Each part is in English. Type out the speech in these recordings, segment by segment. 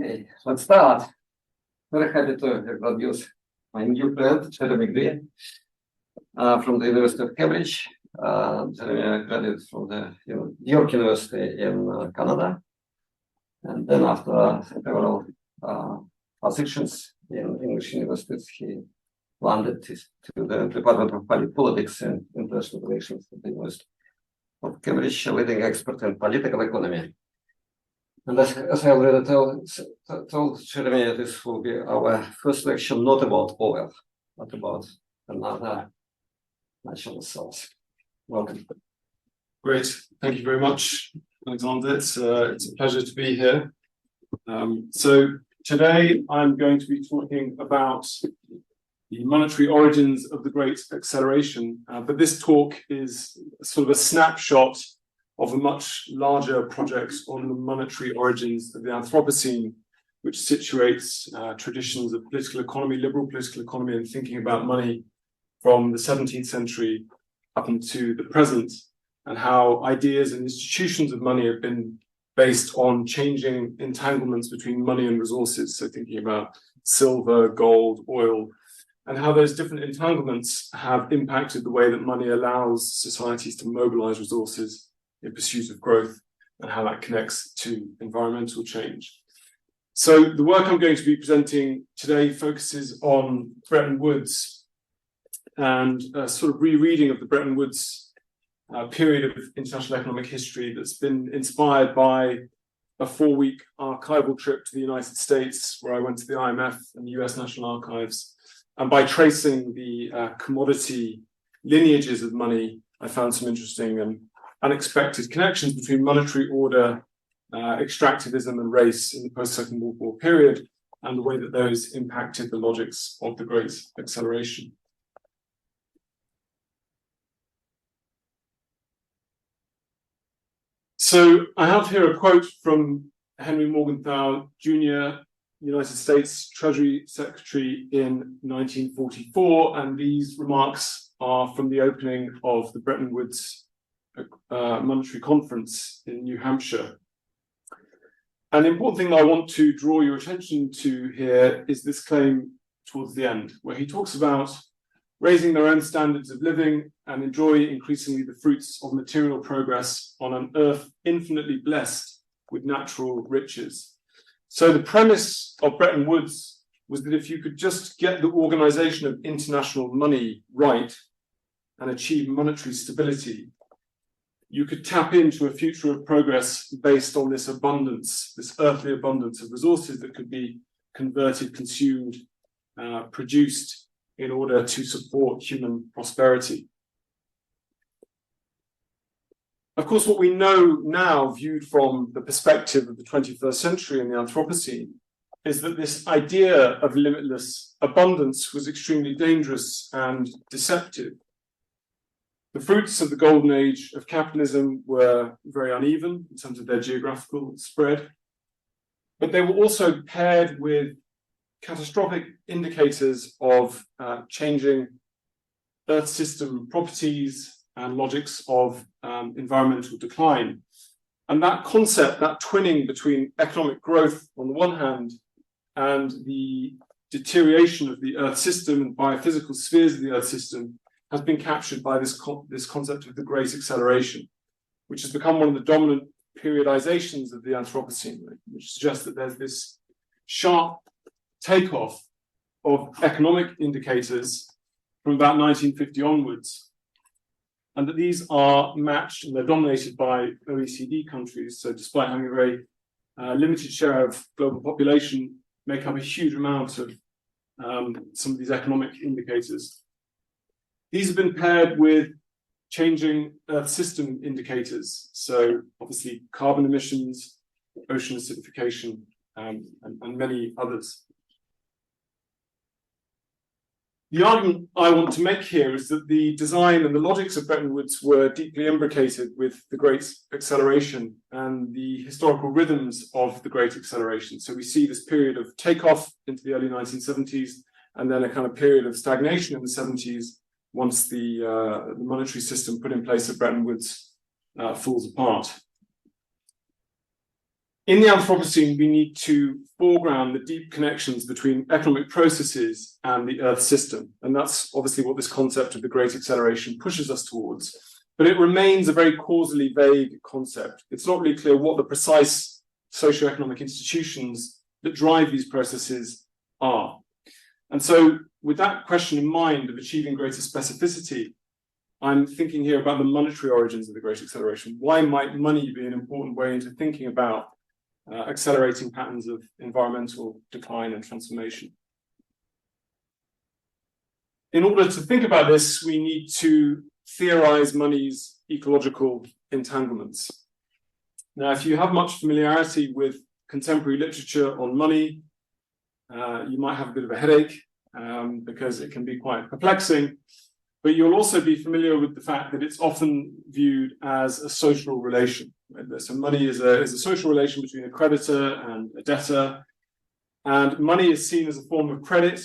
Okay, let's start. Very happy to introduce my new friend, Jeremy Green, from the University of Cambridge. Jeremy graduated from the York University in Canada. And then after several positions in English universities, he landed to the Department of Politics and International Relations at the University of Cambridge, a leading expert in political economy. And as I already told Jeremy, this will be our first lecture not about oil, but about another natural source. Welcome. Great. Thank you very much, Alexander. It's a pleasure to be here. So today I'm going to be talking about the monetary origins of the Great Acceleration. But this talk is sort of a snapshot of a much larger project on the monetary origins of the Anthropocene, which situates traditions of political economy, liberal political economy, and thinking about money from the 17th century up into the present, and how ideas and institutions of money have been based on changing entanglements between money and resources. So thinking about silver, gold, oil, and how those different entanglements have impacted the way that money allows societies to mobilize resources in pursuit of growth, and how that connects to environmental change. So the work I'm going to be presenting today focuses on Bretton Woods and a sort of rereading of the Bretton Woods period of international economic history that's been inspired by a 4-week archival trip to the United States, where I went to the IMF and the US National Archives. And by tracing the commodity lineages of money, I found some interesting and unexpected connections between monetary order, extractivism, and race in the post-Second World War period, and the way that those impacted the logics of the Great Acceleration. So I have here a quote from Henry Morgenthau Jr., United States Treasury Secretary in 1944, and these remarks are from the opening of the Bretton Woods Monetary Conference in New Hampshire. And the important thing that I want to draw your attention to here is this claim towards the end, where he talks about raising their own standards of living and enjoy increasingly the fruits of material progress on an earth infinitely blessed with natural riches. So the premise of Bretton Woods was that if you could just get the organization of international money right and achieve monetary stability, you could tap into a future of progress based on this abundance, this earthly abundance of resources that could be converted, consumed, produced in order to support human prosperity. Of course, what we know now, viewed from the perspective of the 21st century and the Anthropocene, is that this idea of limitless abundance was extremely dangerous and deceptive. The fruits of the golden age of capitalism were very uneven in terms of their geographical spread, but they were also paired with catastrophic indicators of changing Earth system properties and logics of environmental decline. And that concept, that twinning between economic growth on the one hand and the deterioration of the Earth system and biophysical spheres of the Earth system, has been captured by this concept of the Great Acceleration, which has become one of the dominant periodizations of the Anthropocene, which suggests that there's this sharp takeoff of economic indicators from about 1950 onwards, and that these are matched and they're dominated by OECD countries. So despite having a very limited share of global population, make up a huge amount of some of these economic indicators. These have been paired with changing Earth system indicators, so obviously carbon emissions, ocean acidification, and many others. The argument I want to make here is that the design and the logics of Bretton Woods were deeply imbricated with the Great Acceleration and the historical rhythms of the Great Acceleration. So we see this period of takeoff into the early 1970s, and then a kind of period of stagnation in the 70s, once the monetary system put in place at Bretton Woods falls apart. In the Anthropocene, we need to foreground the deep connections between economic processes and the Earth system. And that's obviously what this concept of the Great Acceleration pushes us towards. But it remains a very causally vague concept. It's not really clear what the precise socioeconomic institutions that drive these processes are. And so with that question in mind of achieving greater specificity, I'm thinking here about the monetary origins of the Great Acceleration. Why might money be an important way into thinking about accelerating patterns of environmental decline and transformation? In order to think about this, we need to theorize money's ecological entanglements. Now, if you have much familiarity with contemporary literature on money, you might have a bit of a headache because it can be quite perplexing, but you'll also be familiar with the fact that it's often viewed as a social relation. Right? So money is a social relation between a creditor and a debtor, and money is seen as a form of credit,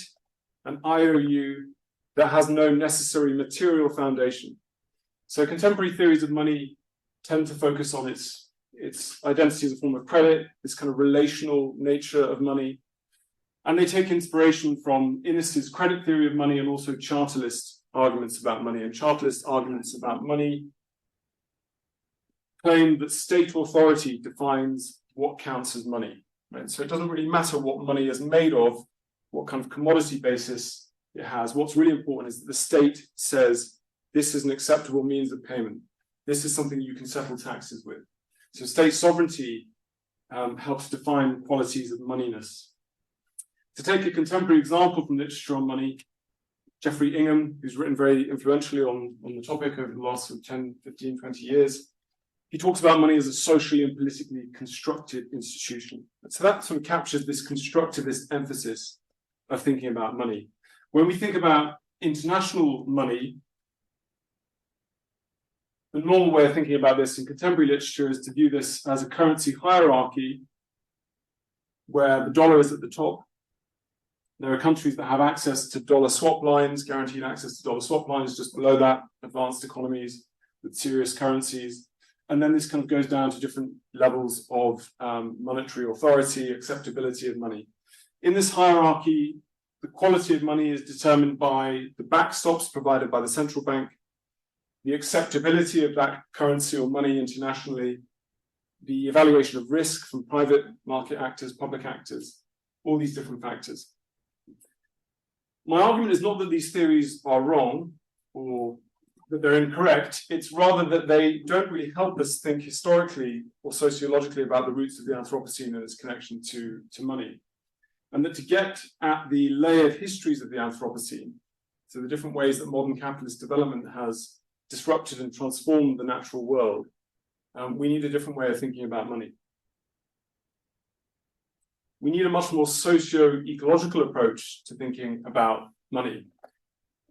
an IOU that has no necessary material foundation. So contemporary theories of money tend to focus on its identity as a form of credit, this kind of relational nature of money. And they take inspiration from Innes's credit theory of money and also chartalist arguments about money. And chartalist arguments about money claim that state authority defines what counts as money. Right? So it doesn't really matter what money is made of, what kind of commodity basis it has. What's really important is that the state says this is an acceptable means of payment. This is something you can settle taxes with. So state sovereignty helps define qualities of moneyness. To take a contemporary example from literature on money, Jeffrey Ingham, who's written very influentially on the topic over the last 10, 15, 20 years, he talks about money as a socially and politically constructed institution. So that sort of captures this constructivist emphasis of thinking about money. When we think about international money, the normal way of thinking about this in contemporary literature is to view this as a currency hierarchy where the dollar is at the top. There are countries that have access to dollar swap lines, guaranteed access to dollar swap lines, just below that, advanced economies with serious currencies. And then this kind of goes down to different levels of monetary authority, acceptability of money. In this hierarchy, the quality of money is determined by the backstops provided by the central bank, the acceptability of that currency or money internationally, the evaluation of risk from private market actors, public actors, all these different factors. My argument is not that these theories are wrong or that they're incorrect. It's rather that they don't really help us think historically or sociologically about the roots of the Anthropocene and its connection to money. And that to get at the layered histories of the Anthropocene, so the different ways that modern capitalist development has disrupted and transformed the natural world, we need a different way of thinking about money. We need a much more socio-ecological approach to thinking about money.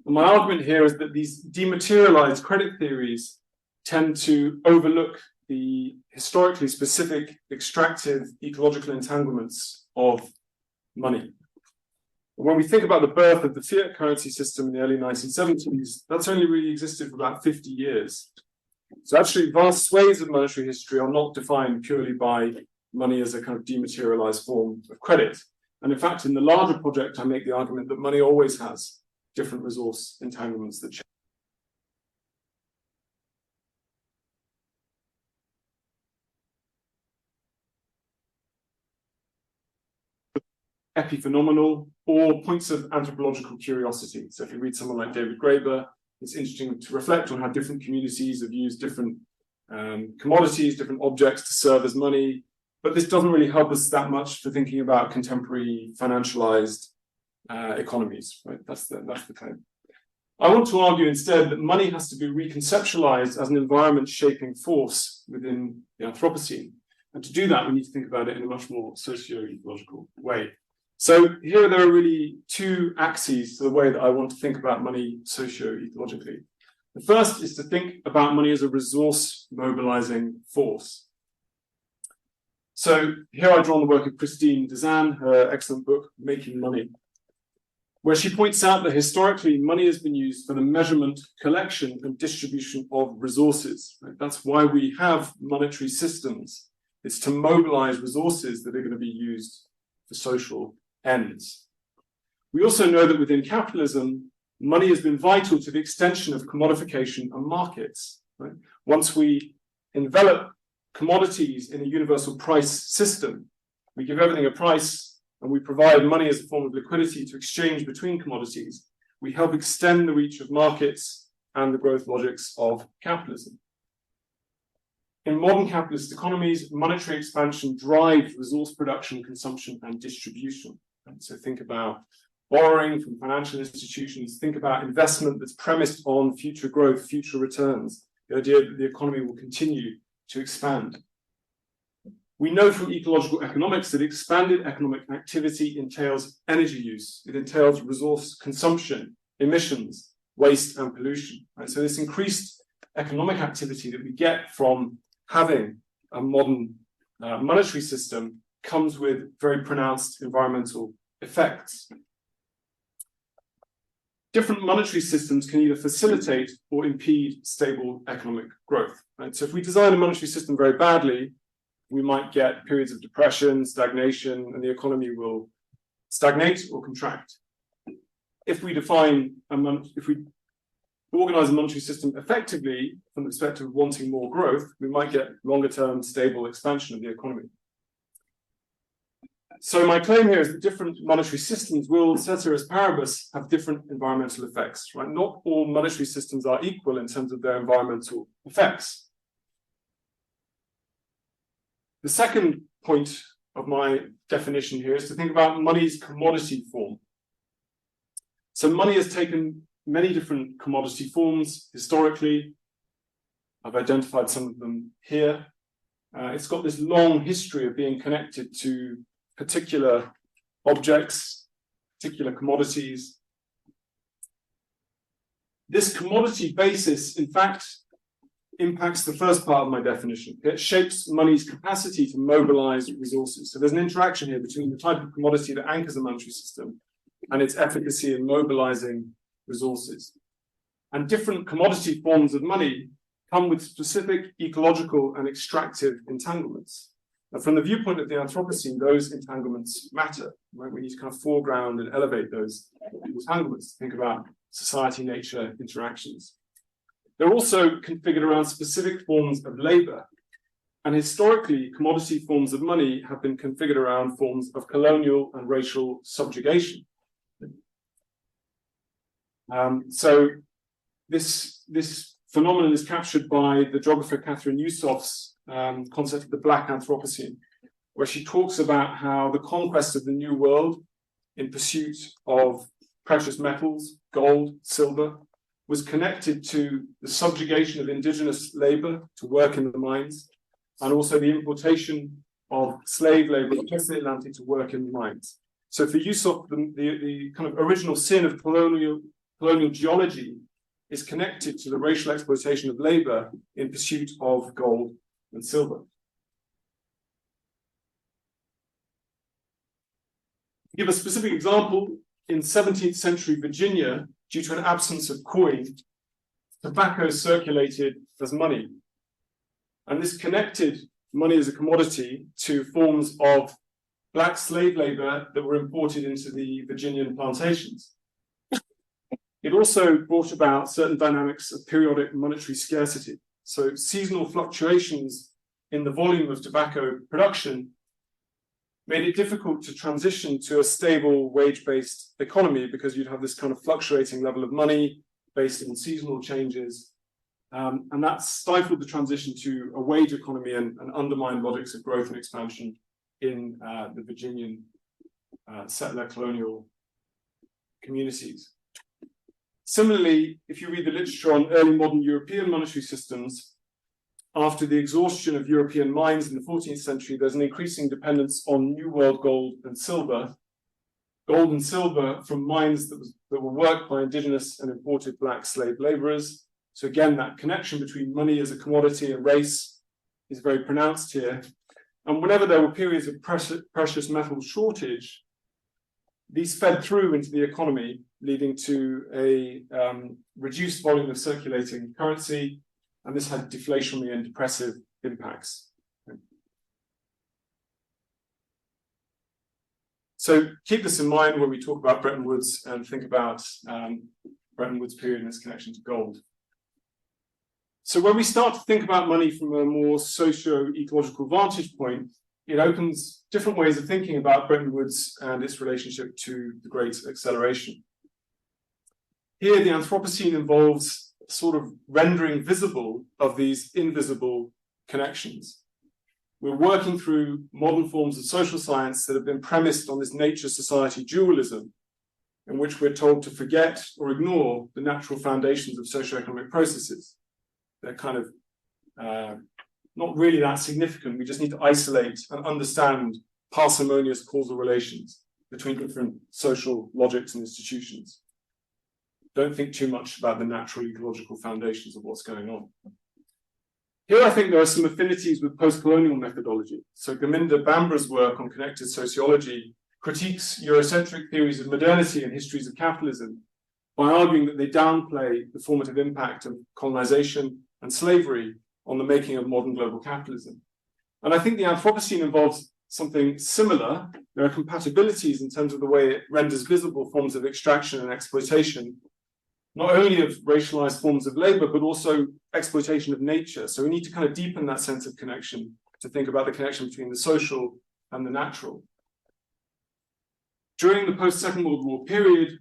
And my argument here is that these dematerialized credit theories tend to overlook the historically specific extractive ecological entanglements of money. When we think about the birth of the fiat currency system in the early 1970s, that's only really existed for about 50 years. So actually vast swathes of monetary history are not defined purely by money as a kind of dematerialized form of credit. And in fact, in the larger project, I make the argument that money always has different resource entanglements that change. Epiphenomenal or points of anthropological curiosity. So if you read someone like David Graeber, it's interesting to reflect on how different communities have used different commodities, different objects to serve as money. But this doesn't really help us that much for thinking about contemporary financialized economies, right? That's the claim. I want to argue instead that money has to be reconceptualized as an environment shaping force within the Anthropocene. And to do that, we need to think about it in a much more socio-ecological way. So here there are really two axes to the way that I want to think about money socio-ecologically. The first is to think about money as a resource mobilizing force. So here I draw on the work of Christine Dezanne, her excellent book, Making Money, where she points out that historically money has been used for the measurement, collection, and distribution of resources. Right? That's why we have monetary systems It's to mobilize resources that are going to be used for social ends. We also know that within capitalism, money has been vital to the extension of commodification and markets. Right? Once we envelop commodities in a universal price system, we give everything a price and we provide money as a form of liquidity to exchange between commodities. We help extend the reach of markets and the growth logics of capitalism. In modern capitalist economies, monetary expansion drives resource production, consumption, and distribution. And so think about borrowing from financial institutions, think about investment that's premised on future growth, future returns, the idea that the economy will continue to expand. We know from ecological economics that expanded economic activity entails energy use. It entails resource consumption, emissions, waste, and pollution. Right? So this increased economic activity that we get from having a modern monetary system comes with very pronounced environmental effects. Different monetary systems can either facilitate or impede stable economic growth. Right? So if we design a monetary system very badly, we might get periods of depression, stagnation, and the economy will stagnate or contract. If we organize a monetary system effectively from the perspective of wanting more growth, we might get longer-term stable expansion of the economy. So my claim here is that different monetary systems will, ceteris paribus, have different environmental effects. Right? Not all monetary systems are equal in terms of their environmental effects. The second point of my definition here is to think about money's commodity form. So money has taken many different commodity forms historically. I've identified some of them here. It's got this long history of being connected to particular objects, particular commodities. This commodity basis, in fact, impacts the first part of my definition. It shapes money's capacity to mobilize resources. So there's an interaction here between the type of commodity that anchors a monetary system and its efficacy in mobilizing resources. And different commodity forms of money come with specific ecological and extractive entanglements. Now, from the viewpoint of the Anthropocene, those entanglements matter. Right? We need to kind of foreground and elevate those entanglements. Think about society-nature interactions. They're also configured around specific forms of labor. And historically, commodity forms of money have been configured around forms of colonial and racial subjugation. So this phenomenon is captured by the geographer Catherine Yusuf's concept of the Black Anthropocene, where she talks about how the conquest of the New World in pursuit of precious metals, gold, silver, was connected to the subjugation of indigenous labor to work in the mines, and also the importation of slave labor across the Atlantic to work in the mines. So for Yusuf, the kind of original sin of colonial geology is connected to the racial exploitation of labor in pursuit of gold and silver. To give a specific example, in 17th century Virginia, due to an absence of coin, tobacco circulated as money. And this connected money as a commodity to forms of black slave labor that were imported into the Virginian plantations. It also brought about certain dynamics of periodic monetary scarcity. So seasonal fluctuations in the volume of tobacco production made it difficult to transition to a stable wage-based economy because you'd have this kind of fluctuating level of money based on seasonal changes. And that stifled the transition to a wage economy and undermined logics of growth and expansion in the Virginian settler colonial communities. Similarly, if you read the literature on early modern European monetary systems, after the exhaustion of European mines in the 14th century, there's an increasing dependence on New World gold and silver. Gold and silver from mines that were worked by indigenous and imported black slave laborers. So again, that connection between money as a commodity and race is very pronounced here. And whenever there were periods of precious metal shortage, these fed through into the economy, leading to a reduced volume of circulating currency, and this had deflationary and depressive impacts. So keep this in mind when we talk about Bretton Woods and think about Bretton Woods period and its connection to gold. So when we start to think about money from a more socio-ecological vantage point, it opens different ways of thinking about Bretton Woods and its relationship to the Great Acceleration. Here, the Anthropocene involves sort of rendering visible of these invisible connections. We're working through modern forms of social science that have been premised on this nature-society dualism, in which we're told to forget or ignore the natural foundations of socioeconomic processes. They're kind of not really that significant. We just need to isolate and understand parsimonious causal relations between different social logics and institutions. Don't think too much about the natural ecological foundations of what's going on. Here, I think there are some affinities with post-colonial methodology. So Gurminder Bambra's work on connected sociology critiques Eurocentric theories of modernity and histories of capitalism by arguing that they downplay the formative impact of colonization and slavery on the making of modern global capitalism. And I think the Anthropocene involves something similar. There are compatibilities in terms of the way it renders visible forms of extraction and exploitation, not only of racialized forms of labor, but also exploitation of nature. So we need to kind of deepen that sense of connection to think about the connection between the social and the natural. During the post-Second World War period,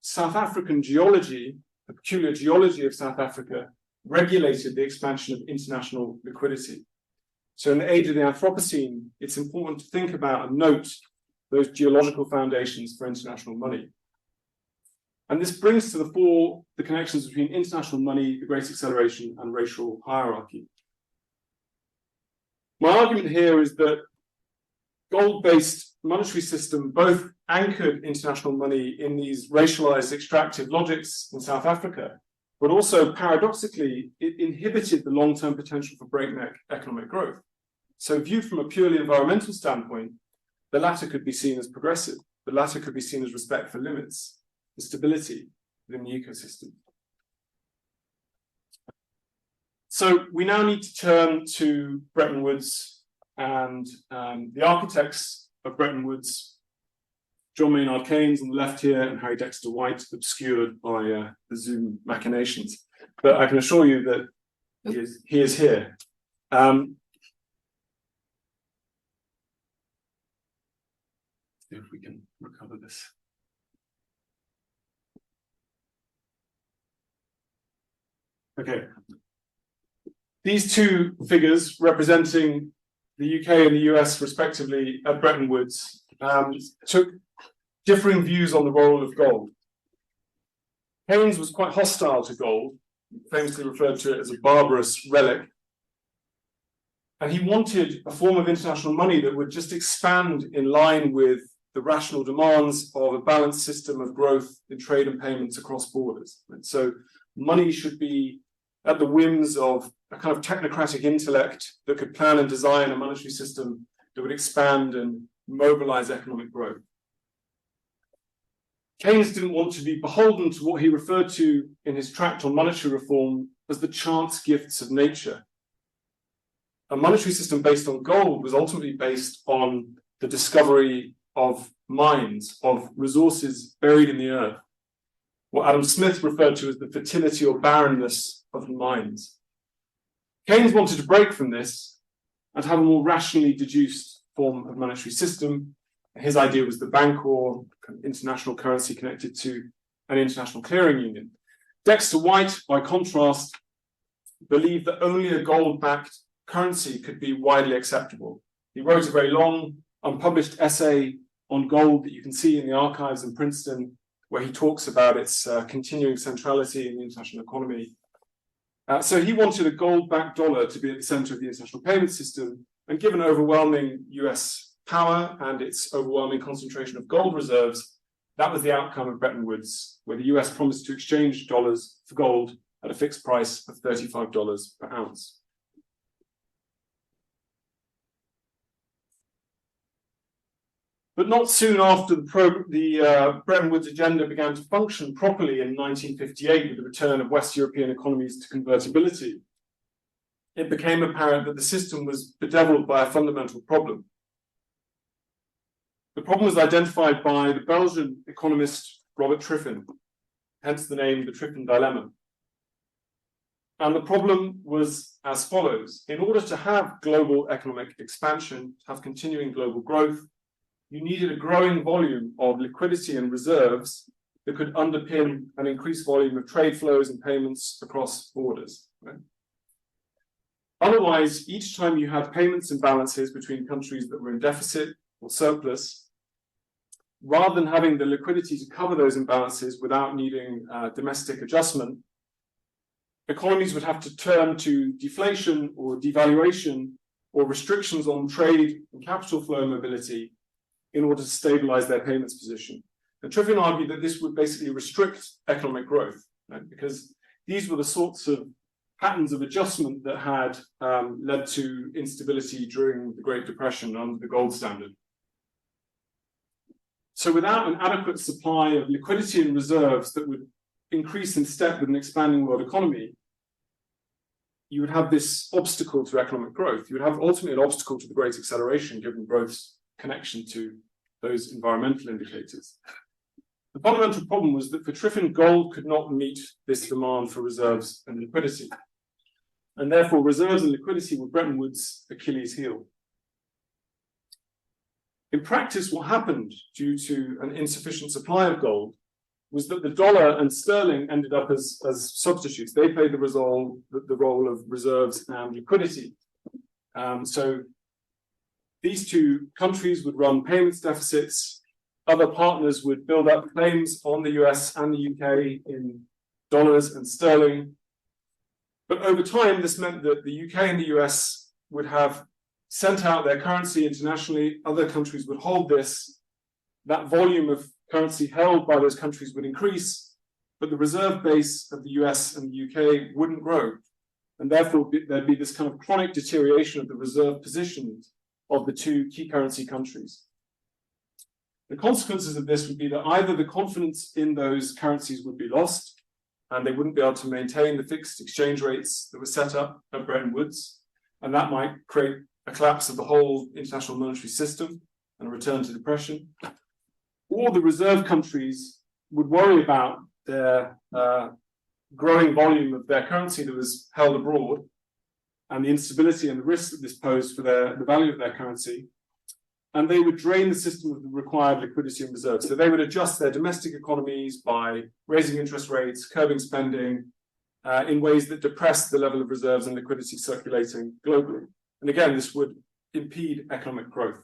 South African geology, the peculiar geology of South Africa, regulated the expansion of international liquidity. So in the age of the Anthropocene, it's important to think about and note those geological foundations for international money. And this brings to the fore the connections between international money, the Great Acceleration, and racial hierarchy. My argument here is that gold-based monetary system both anchored international money in these racialized extractive logics in South Africa, but also paradoxically, it inhibited the long-term potential for breakneck economic growth. So viewed from a purely environmental standpoint, the latter could be seen as progressive. The latter could be seen as respect for limits, for stability within the ecosystem. So we now need to turn to Bretton Woods and the architects of Bretton Woods, John Maynard Keynes on the left here and Harry Dexter White, obscured by the Zoom machinations. But I can assure you that he is here. See if we can recover this. Okay. These two figures representing the UK and the US respectively at Bretton Woods took differing views on the role of gold. Keynes was quite hostile to gold, famously referred to it as a barbarous relic. And he wanted a form of international money that would just expand in line with the rational demands of a balanced system of growth in trade and payments across borders. And so money should be at the whims of a kind of technocratic intellect that could plan and design a monetary system that would expand and mobilize economic growth. Keynes didn't want to be beholden to what he referred to in his tract on monetary reform as the chance gifts of nature. A monetary system based on gold was ultimately based on the discovery of mines, of resources buried in the earth, what Adam Smith referred to as the fertility or barrenness of the mines. Keynes wanted to break from this and have a more rationally deduced form of monetary system. His idea was the bank or international currency connected to an international clearing union. Dexter White, by contrast, believed that only a gold-backed currency could be widely acceptable. He wrote a very long, unpublished essay on gold that you can see in the archives in Princeton, where he talks about its continuing centrality in the international economy. So he wanted a gold-backed dollar to be at the center of the international payment system, and given overwhelming US power and its overwhelming concentration of gold reserves, that was the outcome of Bretton Woods, where the US promised to exchange dollars for gold at a fixed price of $35 per ounce. But not soon after the Bretton Woods agenda began to function properly in 1958 with the return of West European economies to convertibility, it became apparent that the system was bedeviled by a fundamental problem. The problem was identified by the Belgian economist Robert Triffin, hence the name, the Triffin dilemma. And the problem was as follows. In order to have global economic expansion, to have continuing global growth, you needed a growing volume of liquidity and reserves that could underpin an increased volume of trade flows and payments across borders. Right? Otherwise, each time you had payments and balances between countries that were in deficit or surplus, rather than having the liquidity to cover those imbalances without needing domestic adjustment, economies would have to turn to deflation or devaluation or restrictions on trade and capital flow mobility in order to stabilize their payments position. And Triffin argued that this would basically restrict economic growth, right? Because these were the sorts of patterns of adjustment that had led to instability during the Great Depression under the gold standard. So without an adequate supply of liquidity and reserves that would increase in step with an expanding world economy, you would have this obstacle to economic growth. You would have ultimately an obstacle to the great acceleration given growth's connection to those environmental indicators. The fundamental problem was that for Triffin, gold could not meet this demand for reserves and liquidity. And therefore, reserves and liquidity were Bretton Woods' Achilles heel. In practice, what happened due to an insufficient supply of gold was that the dollar and sterling ended up as substitutes. They played the role of reserves and liquidity. So these two countries would run payments deficits. Other partners would build up claims on the US and the UK in dollars and sterling. But over time, this meant that the UK and the US would have sent out their currency internationally. Other countries would hold this. That volume of currency held by those countries would increase, but the reserve base of the US and the UK wouldn't grow. And therefore, there'd be this kind of chronic deterioration of the reserve positions of the two key currency countries. The consequences of this would be that either the confidence in those currencies would be lost, and they wouldn't be able to maintain the fixed exchange rates that were set up at Bretton Woods, and that might create a collapse of the whole international monetary system and a return to depression. Or the reserve countries would worry about their growing volume of their currency that was held abroad and the instability and the risk that this posed for the value of their currency. And they would drain the system of the required liquidity and reserves. So they would adjust their domestic economies by raising interest rates, curbing spending in ways that depress the level of reserves and liquidity circulating globally. And again, this would impede economic growth.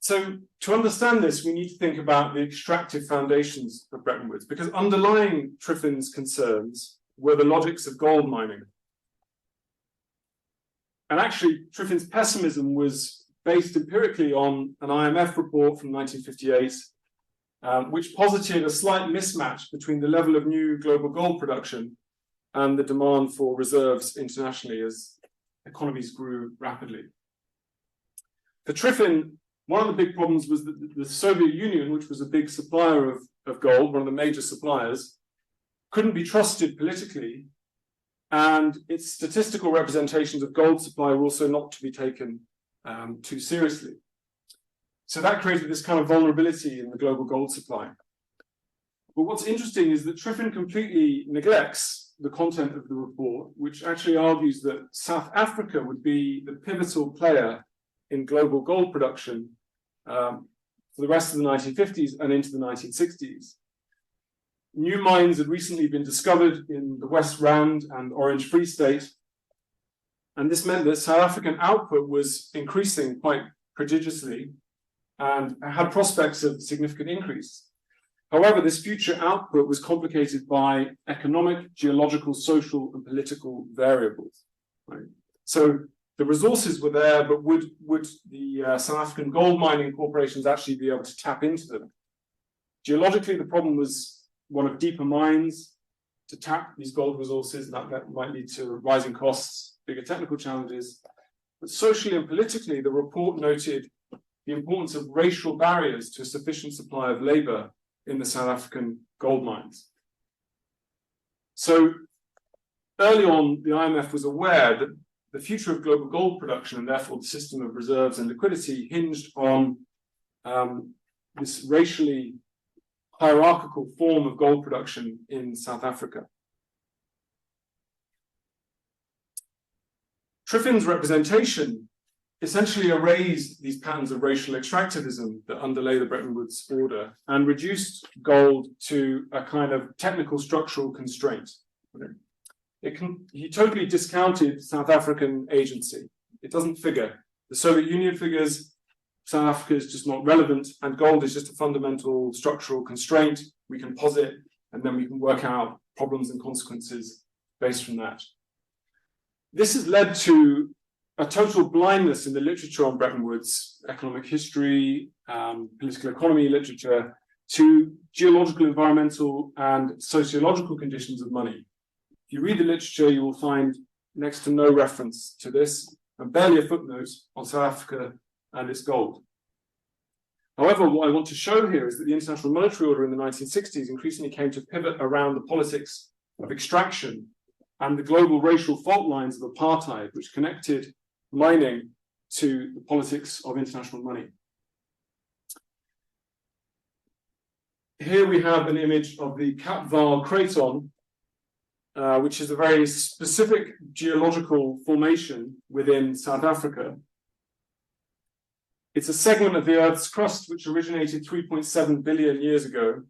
So to understand this, we need to think about the extractive foundations of Bretton Woods, because underlying Triffin's concerns were the logics of gold mining. And actually, Triffin's pessimism was based empirically on an IMF report from 1958, which posited a slight mismatch between the level of new global gold production and the demand for reserves internationally as economies grew rapidly. For Triffin, one of the big problems was that the Soviet Union, which was a big supplier of gold, one of the major suppliers, couldn't be trusted politically, and its statistical representations of gold supply were also not to be taken too seriously. So that created this kind of vulnerability in the global gold supply. But what's interesting is that Triffin completely neglects the content of the report, which actually argues that South Africa would be the pivotal player in global gold production for the rest of the 1950s and into the 1960s. New mines had recently been discovered in the West Rand and Orange Free State, and this meant that South African output was increasing quite prodigiously and had prospects of significant increase. However, this future output was complicated by economic, geological, social, and political variables. Right? So the resources were there, but would the South African gold mining corporations actually be able to tap into them? Geologically, the problem was one of deeper mines to tap these gold resources, and that might lead to rising costs, bigger technical challenges. But socially and politically, the report noted the importance of racial barriers to a sufficient supply of labor in the South African gold mines. So early on, the IMF was aware that the future of global gold production, and therefore the system of reserves and liquidity, hinged on this racially hierarchical form of gold production in South Africa. Triffin's representation essentially erased these patterns of racial extractivism that underlay the Bretton Woods order and reduced gold to a kind of technical structural constraint. He totally discounted South African agency. It doesn't figure. The Soviet Union figures, South Africa is just not relevant, and gold is just a fundamental structural constraint. We can posit, and then we can work out problems and consequences based from that. This has led to a total blindness in the literature on Bretton Woods, economic history, political economy literature, to geological, environmental, and sociological conditions of money. If you read the literature, you will find next to no reference to this, and barely a footnote on South Africa and its gold. However, what I want to show here is that the international monetary order in the 1960s increasingly came to pivot around the politics of extraction and the global racial fault lines of apartheid, which connected mining to the politics of international money. Here we have an image of the Kapval Craton, which is a very specific geological formation within South Africa. It's a segment of the Earth's crust which originated 3.7 billion years ago,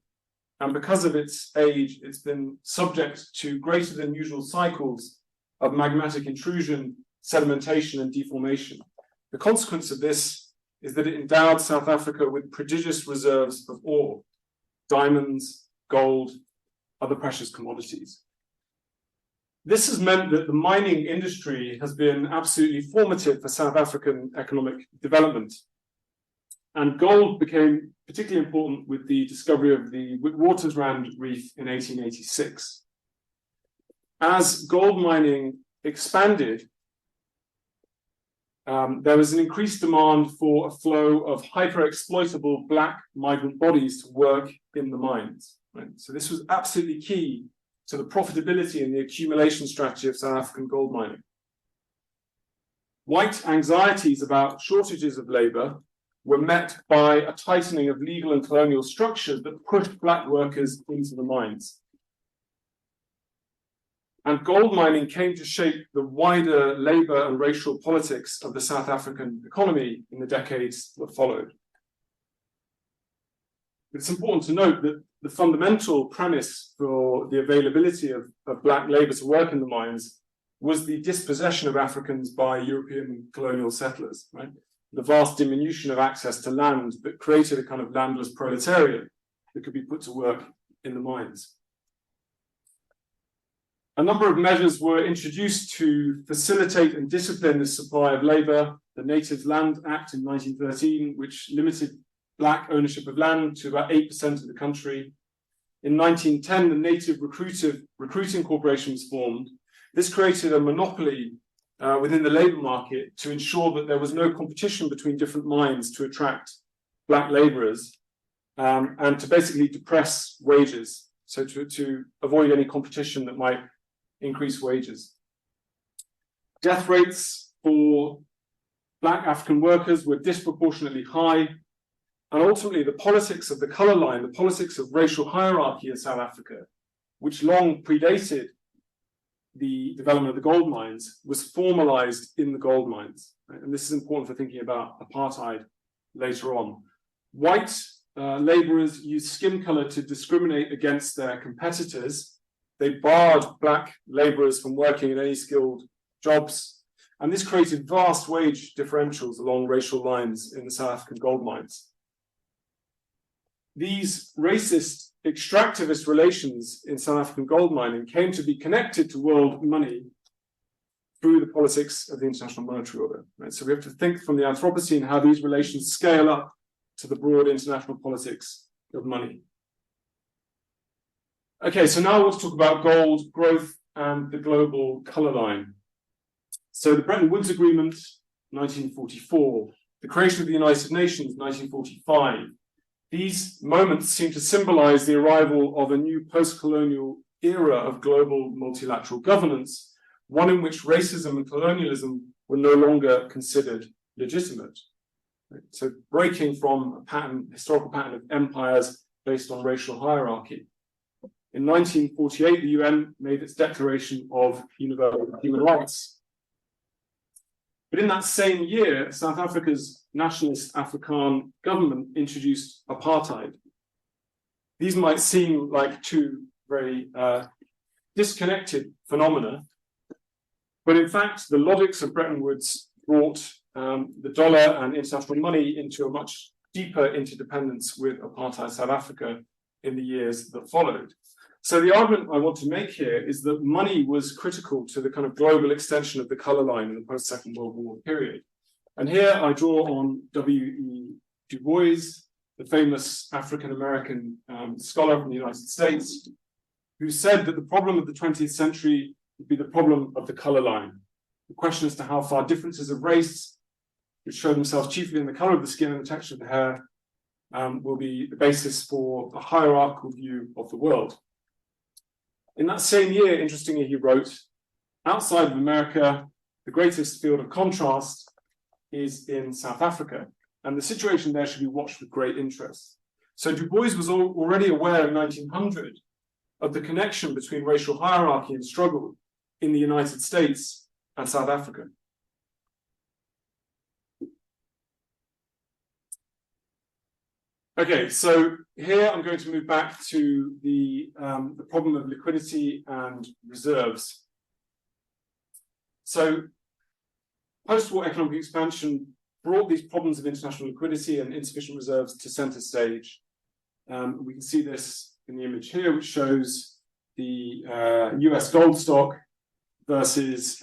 and because of its age, it's been subject to greater than usual cycles of magmatic intrusion, sedimentation, and deformation. The consequence of this is that it endowed South Africa with prodigious reserves of ore, diamonds, gold, other precious commodities. This has meant that the mining industry has been absolutely formative for South African economic development. And gold became particularly important with the discovery of the Witwatersrand Reef in 1886. As gold mining expanded, there was an increased demand for a flow of hyper-exploitable black migrant bodies to work in the mines. Right? So this was absolutely key to the profitability and the accumulation strategy of South African gold mining. White anxieties about shortages of labor were met by a tightening of legal and colonial structures that pushed black workers into the mines. And gold mining came to shape the wider labor and racial politics of the South African economy in the decades that followed. It's important to note that the fundamental premise for the availability of black labor to work in the mines was the dispossession of Africans by European colonial settlers, right? The vast diminution of access to land that created a kind of landless proletariat that could be put to work in the mines. A number of measures were introduced to facilitate and discipline the supply of labor. The Natives Land Act in 1913, which limited black ownership of land to about 8% of the country. In 1910, the Native Recruiting Corporation was formed. This created a monopoly within the labor market to ensure that there was no competition between different mines to attract black laborers and to basically depress wages, so to avoid any competition that might increase wages. Death rates for black African workers were disproportionately high, and ultimately the politics of the color line, the politics of racial hierarchy in South Africa, which long predated the development of the gold mines, was formalized in the gold mines. Right? And this is important for thinking about apartheid later on. White laborers used skin color to discriminate against their competitors. They barred black laborers from working in any skilled jobs. And this created vast wage differentials along racial lines in the South African gold mines. These racist extractivist relations in South African gold mining came to be connected to world money through the politics of the International Monetary Order. Right? So we have to think from the Anthropocene how these relations scale up to the broad international politics of money. Okay, so now I want to talk about gold growth and the global color line. So the Bretton Woods Agreement, 1944, the creation of the United Nations, 1945. These moments seem to symbolize the arrival of a new post-colonial era of global multilateral governance, one in which racism and colonialism were no longer considered legitimate. So breaking from a historical pattern of empires based on racial hierarchy. In 1948, the UN made its Declaration of Universal Human Rights. But in that same year, South Africa's nationalist Afrikaner government introduced apartheid. These might seem like two very disconnected phenomena, but in fact, the logics of Bretton Woods brought the dollar and international money into a much deeper interdependence with apartheid South Africa in the years that followed. So the argument I want to make here is that money was critical to the kind of global extension of the colour line in the post-Second World War period. And here I draw on W.E. Du Bois, the famous African-American scholar from the United States, who said that the problem of the 20th century would be the problem of the colour line. The question as to how far differences of race, which show themselves chiefly in the colour of the skin and the texture of the hair, will be the basis for a hierarchical view of the world. In that same year, interestingly, he wrote, outside of America, the greatest field of contrast is in South Africa, and the situation there should be watched with great interest. So Du Bois was already aware in 1900 of the connection between racial hierarchy and struggle in the United States and South Africa. Okay, so here I'm going to move back to the problem of liquidity and reserves. So post-war economic expansion brought these problems of international liquidity and insufficient reserves to center stage. We can see this in the image here, which shows the US gold stock versus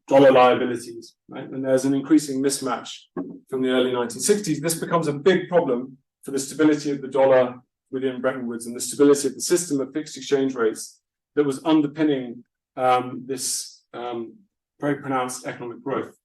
dollar liabilities, right? And there's an increasing mismatch from the early 1960s. This becomes a big problem for the stability of the dollar within Bretton Woods and the stability of the system of fixed exchange rates that was underpinning this very pronounced economic growth.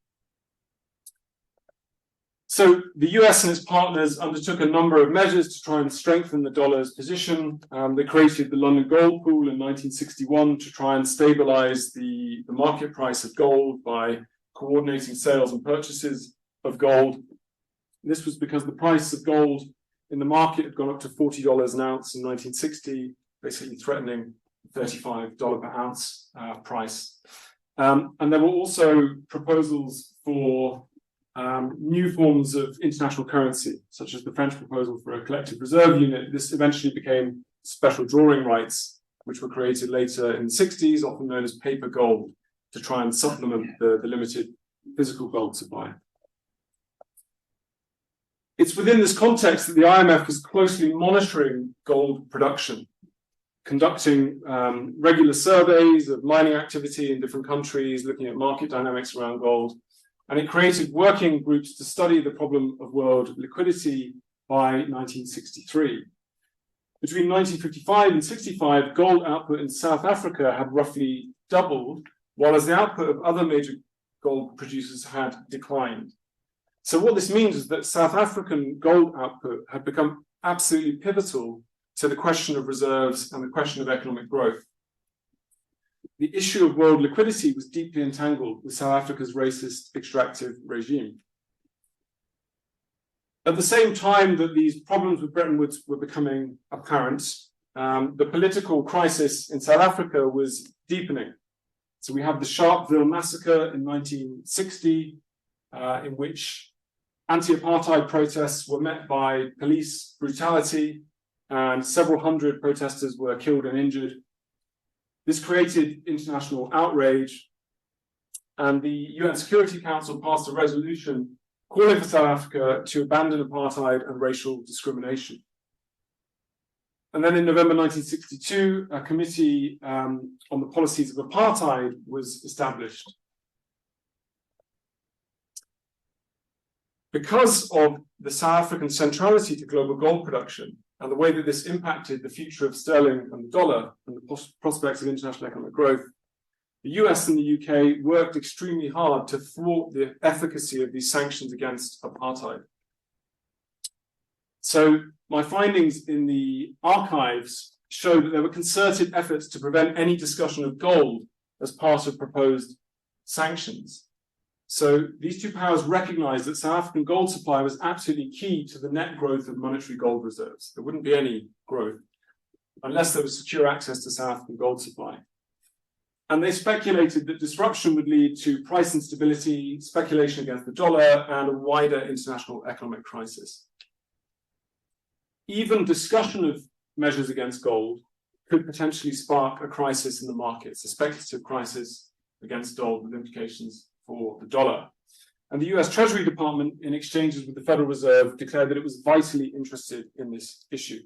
So the US and its partners undertook a number of measures to try and strengthen the dollar's position. They created the London Gold Pool in 1961 to try and stabilize the market price of gold by coordinating sales and purchases of gold. This was because the price of gold in the market had gone up to $40 an ounce in 1960, basically threatening $35 per ounce price. And there were also proposals for new forms of international currency, such as the French proposal for a collective reserve unit. This eventually became special drawing rights, which were created later in the 60s, often known as paper gold, to try and supplement the limited physical gold supply. It's within this context that the IMF was closely monitoring gold production, conducting regular surveys of mining activity in different countries, looking at market dynamics around gold. And it created working groups to study the problem of world liquidity by 1963. Between 1955 and 65, gold output in South Africa had roughly doubled, while as the output of other major gold producers had declined. So what this means is that South African gold output had become absolutely pivotal to the question of reserves and the question of economic growth. The issue of world liquidity was deeply entangled with South Africa's racist extractive regime. At the same time that these problems with Bretton Woods were becoming apparent, the political crisis in South Africa was deepening. So we have the Sharpeville massacre in 1960, in which anti-apartheid protests were met by police brutality, and several hundred protesters were killed and injured. This created international outrage, and the UN Security Council passed a resolution calling for South Africa to abandon apartheid and racial discrimination. And then in November 1962, a committee on the policies of apartheid was established. Because of the South African centrality to global gold production and the way that this impacted the future of sterling and the dollar and the prospects of international economic growth, the US and the UK worked extremely hard to thwart the efficacy of these sanctions against apartheid. So my findings in the archives show that there were concerted efforts to prevent any discussion of gold as part of proposed sanctions. So these two powers recognized that South African gold supply was absolutely key to the net growth of monetary gold reserves. There wouldn't be any growth unless there was secure access to South African gold supply. And they speculated that disruption would lead to price instability, speculation against the dollar, and a wider international economic crisis. Even discussion of measures against gold could potentially spark a crisis in the markets, a speculative crisis against gold with implications for the dollar. And the US Treasury Department, in exchanges with the Federal Reserve, declared that it was vitally interested in this issue.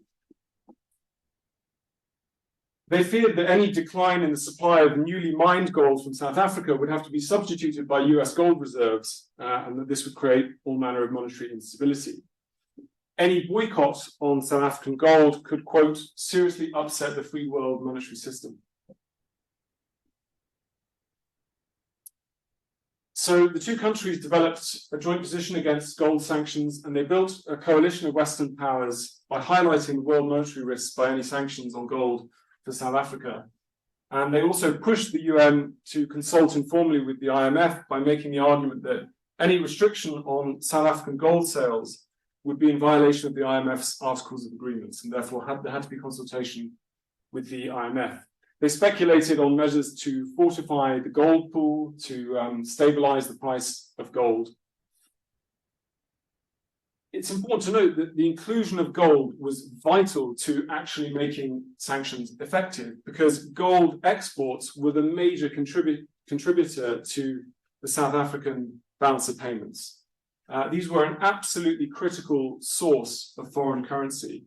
They feared that any decline in the supply of newly mined gold from South Africa would have to be substituted by US gold reserves, and that this would create all manner of monetary instability. Any boycott on South African gold could, quote, seriously upset the free world monetary system. So the two countries developed a joint position against gold sanctions, and they built a coalition of Western powers by highlighting the world monetary risks by any sanctions on gold for South Africa. And they also pushed the UN to consult informally with the IMF by making the argument that any restriction on South African gold sales would be in violation of the IMF's Articles of Agreements, and therefore there had to be consultation with the IMF. They speculated on measures to fortify the gold pool, to stabilize the price of gold. It's important to note that the inclusion of gold was vital to actually making sanctions effective, because gold exports were the major contributor to the South African balance of payments. These were an absolutely critical source of foreign currency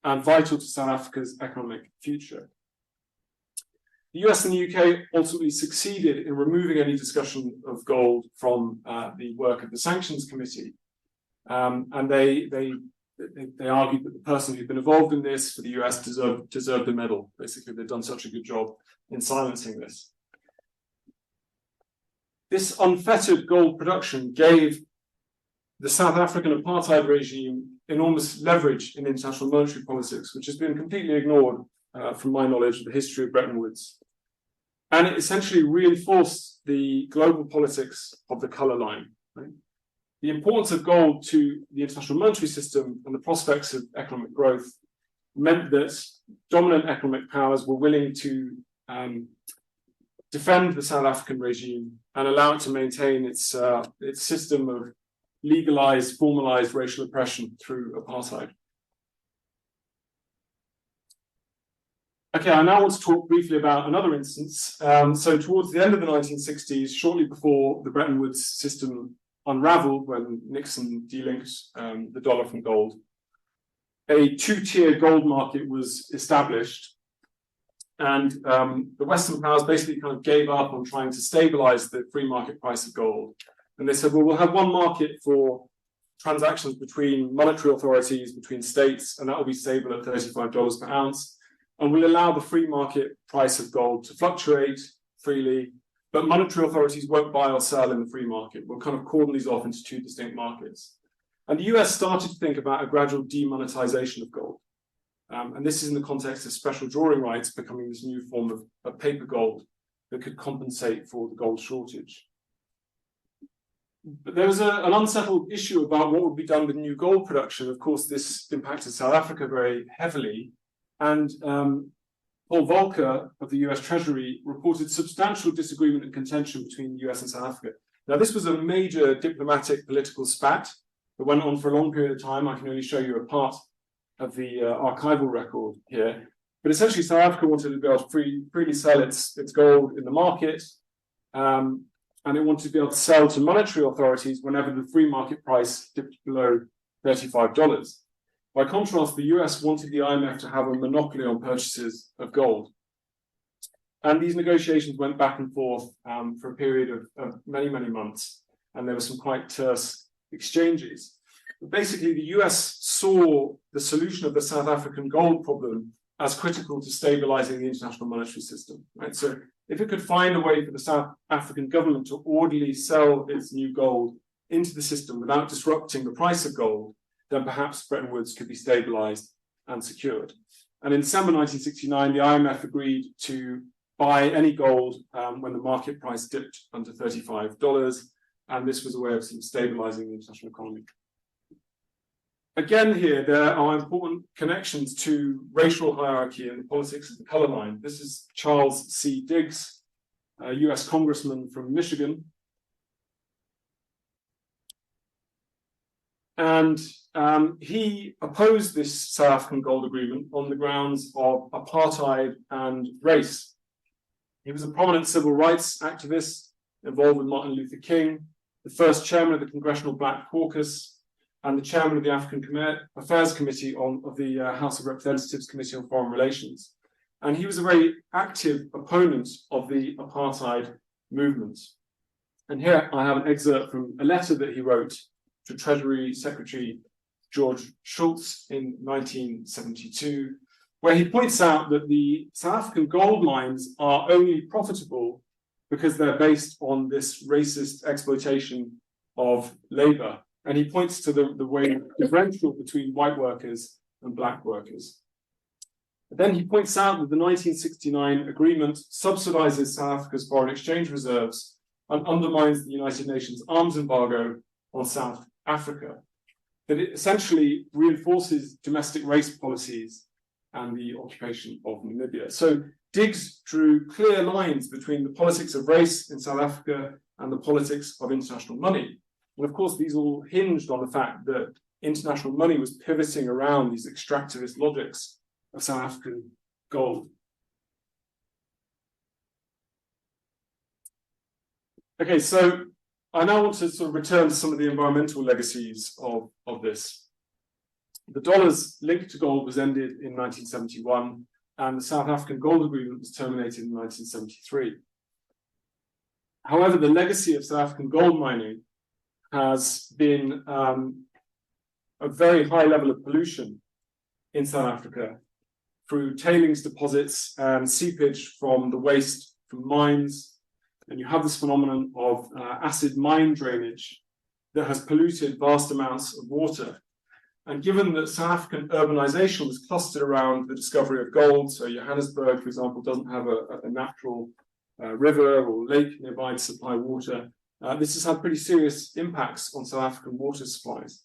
and vital to South Africa's economic future. The US and the UK ultimately succeeded in removing any discussion of gold from the work of the Sanctions Committee. And they argued that the person who'd been involved in this for the US deserved a medal. Basically, they'd done such a good job in silencing this. This unfettered gold production gave the South African apartheid regime enormous leverage in international monetary politics, which has been completely ignored from my knowledge of the history of Bretton Woods. And it essentially reinforced the global politics of the colour line. Right? The importance of gold to the international monetary system and the prospects of economic growth meant that dominant economic powers were willing to defend the South African regime and allow it to maintain its system of legalized, formalized racial oppression through apartheid. Okay, I now want to talk briefly about another instance. So towards the end of the 1960s, shortly before the Bretton Woods system unraveled when Nixon delinked the dollar from gold, a two-tier gold market was established. And the Western powers basically kind of gave up on trying to stabilize the free market price of gold. And they said, well, we'll have one market for transactions between monetary authorities, between states, and that will be stable at $35 per ounce. And we'll allow the free market price of gold to fluctuate freely, but monetary authorities won't buy or sell in the free market. We'll kind of cordon these off into two distinct markets. And the US started to think about a gradual demonetization of gold. And this is in the context of special drawing rights becoming this new form of paper gold that could compensate for the gold shortage. But there was an unsettled issue about what would be done with new gold production. Of course, this impacted South Africa very heavily. And Paul Volcker of the US Treasury reported substantial disagreement and contention between the US and South Africa. Now, this was a major diplomatic political spat that went on for a long period of time. I can only show you a part of the archival record here. But essentially, South Africa wanted to be able to freely sell its gold in the market. And it wanted to be able to sell to monetary authorities whenever the free market price dipped below $35. By contrast, the US wanted the IMF to have a monopoly on purchases of gold. And these negotiations went back and forth for a period of many, many months. And there were some quite terse exchanges. But basically, the US saw the solution of the South African gold problem as critical to stabilizing the international monetary system. Right? So if it could find a way for the South African government to orderly sell its new gold into the system without disrupting the price of gold, then perhaps Bretton Woods could be stabilized and secured. And in December 1969, the IMF agreed to buy any gold when the market price dipped under $35, and this was a way of sort of stabilizing the international economy. Again, here there are important connections to racial hierarchy and the politics of the color line. This is Charles C. Diggs, a US congressman from Michigan. And he opposed this South African gold agreement on the grounds of apartheid and race. He was a prominent civil rights activist involved with Martin Luther King, the first chairman of the Congressional Black Caucus, and the chairman of the African Affairs Committee of the House of Representatives Committee on Foreign Relations. And he was a very active opponent of the apartheid movement. And here I have an excerpt from a letter that he wrote to Treasury Secretary George Shultz in 1972, where he points out that the South African gold mines are only profitable because they're based on this racist exploitation of labor. And he points to the way differential between white workers and black workers. But then he points out that the 1969 agreement subsidizes South Africa's foreign exchange reserves and undermines the United Nations arms embargo on South Africa. That it essentially reinforces domestic race policies and the occupation of Namibia. So Diggs drew clear lines between the politics of race in South Africa and the politics of international money. And of course, these all hinged on the fact that international money was pivoting around these extractivist logics of South African gold. Okay, so I now want to sort of return to some of the environmental legacies of this. The dollars linked to gold was ended in 1971, and the South African gold agreement was terminated in 1973. However, the legacy of South African gold mining has been a very high level of pollution in South Africa through tailings deposits and seepage from the waste from mines. And you have this phenomenon of acid mine drainage that has polluted vast amounts of water. And given that South African urbanization was clustered around the discovery of gold, so Johannesburg, for example, doesn't have a natural river or lake nearby to supply water, this has had pretty serious impacts on South African water supplies,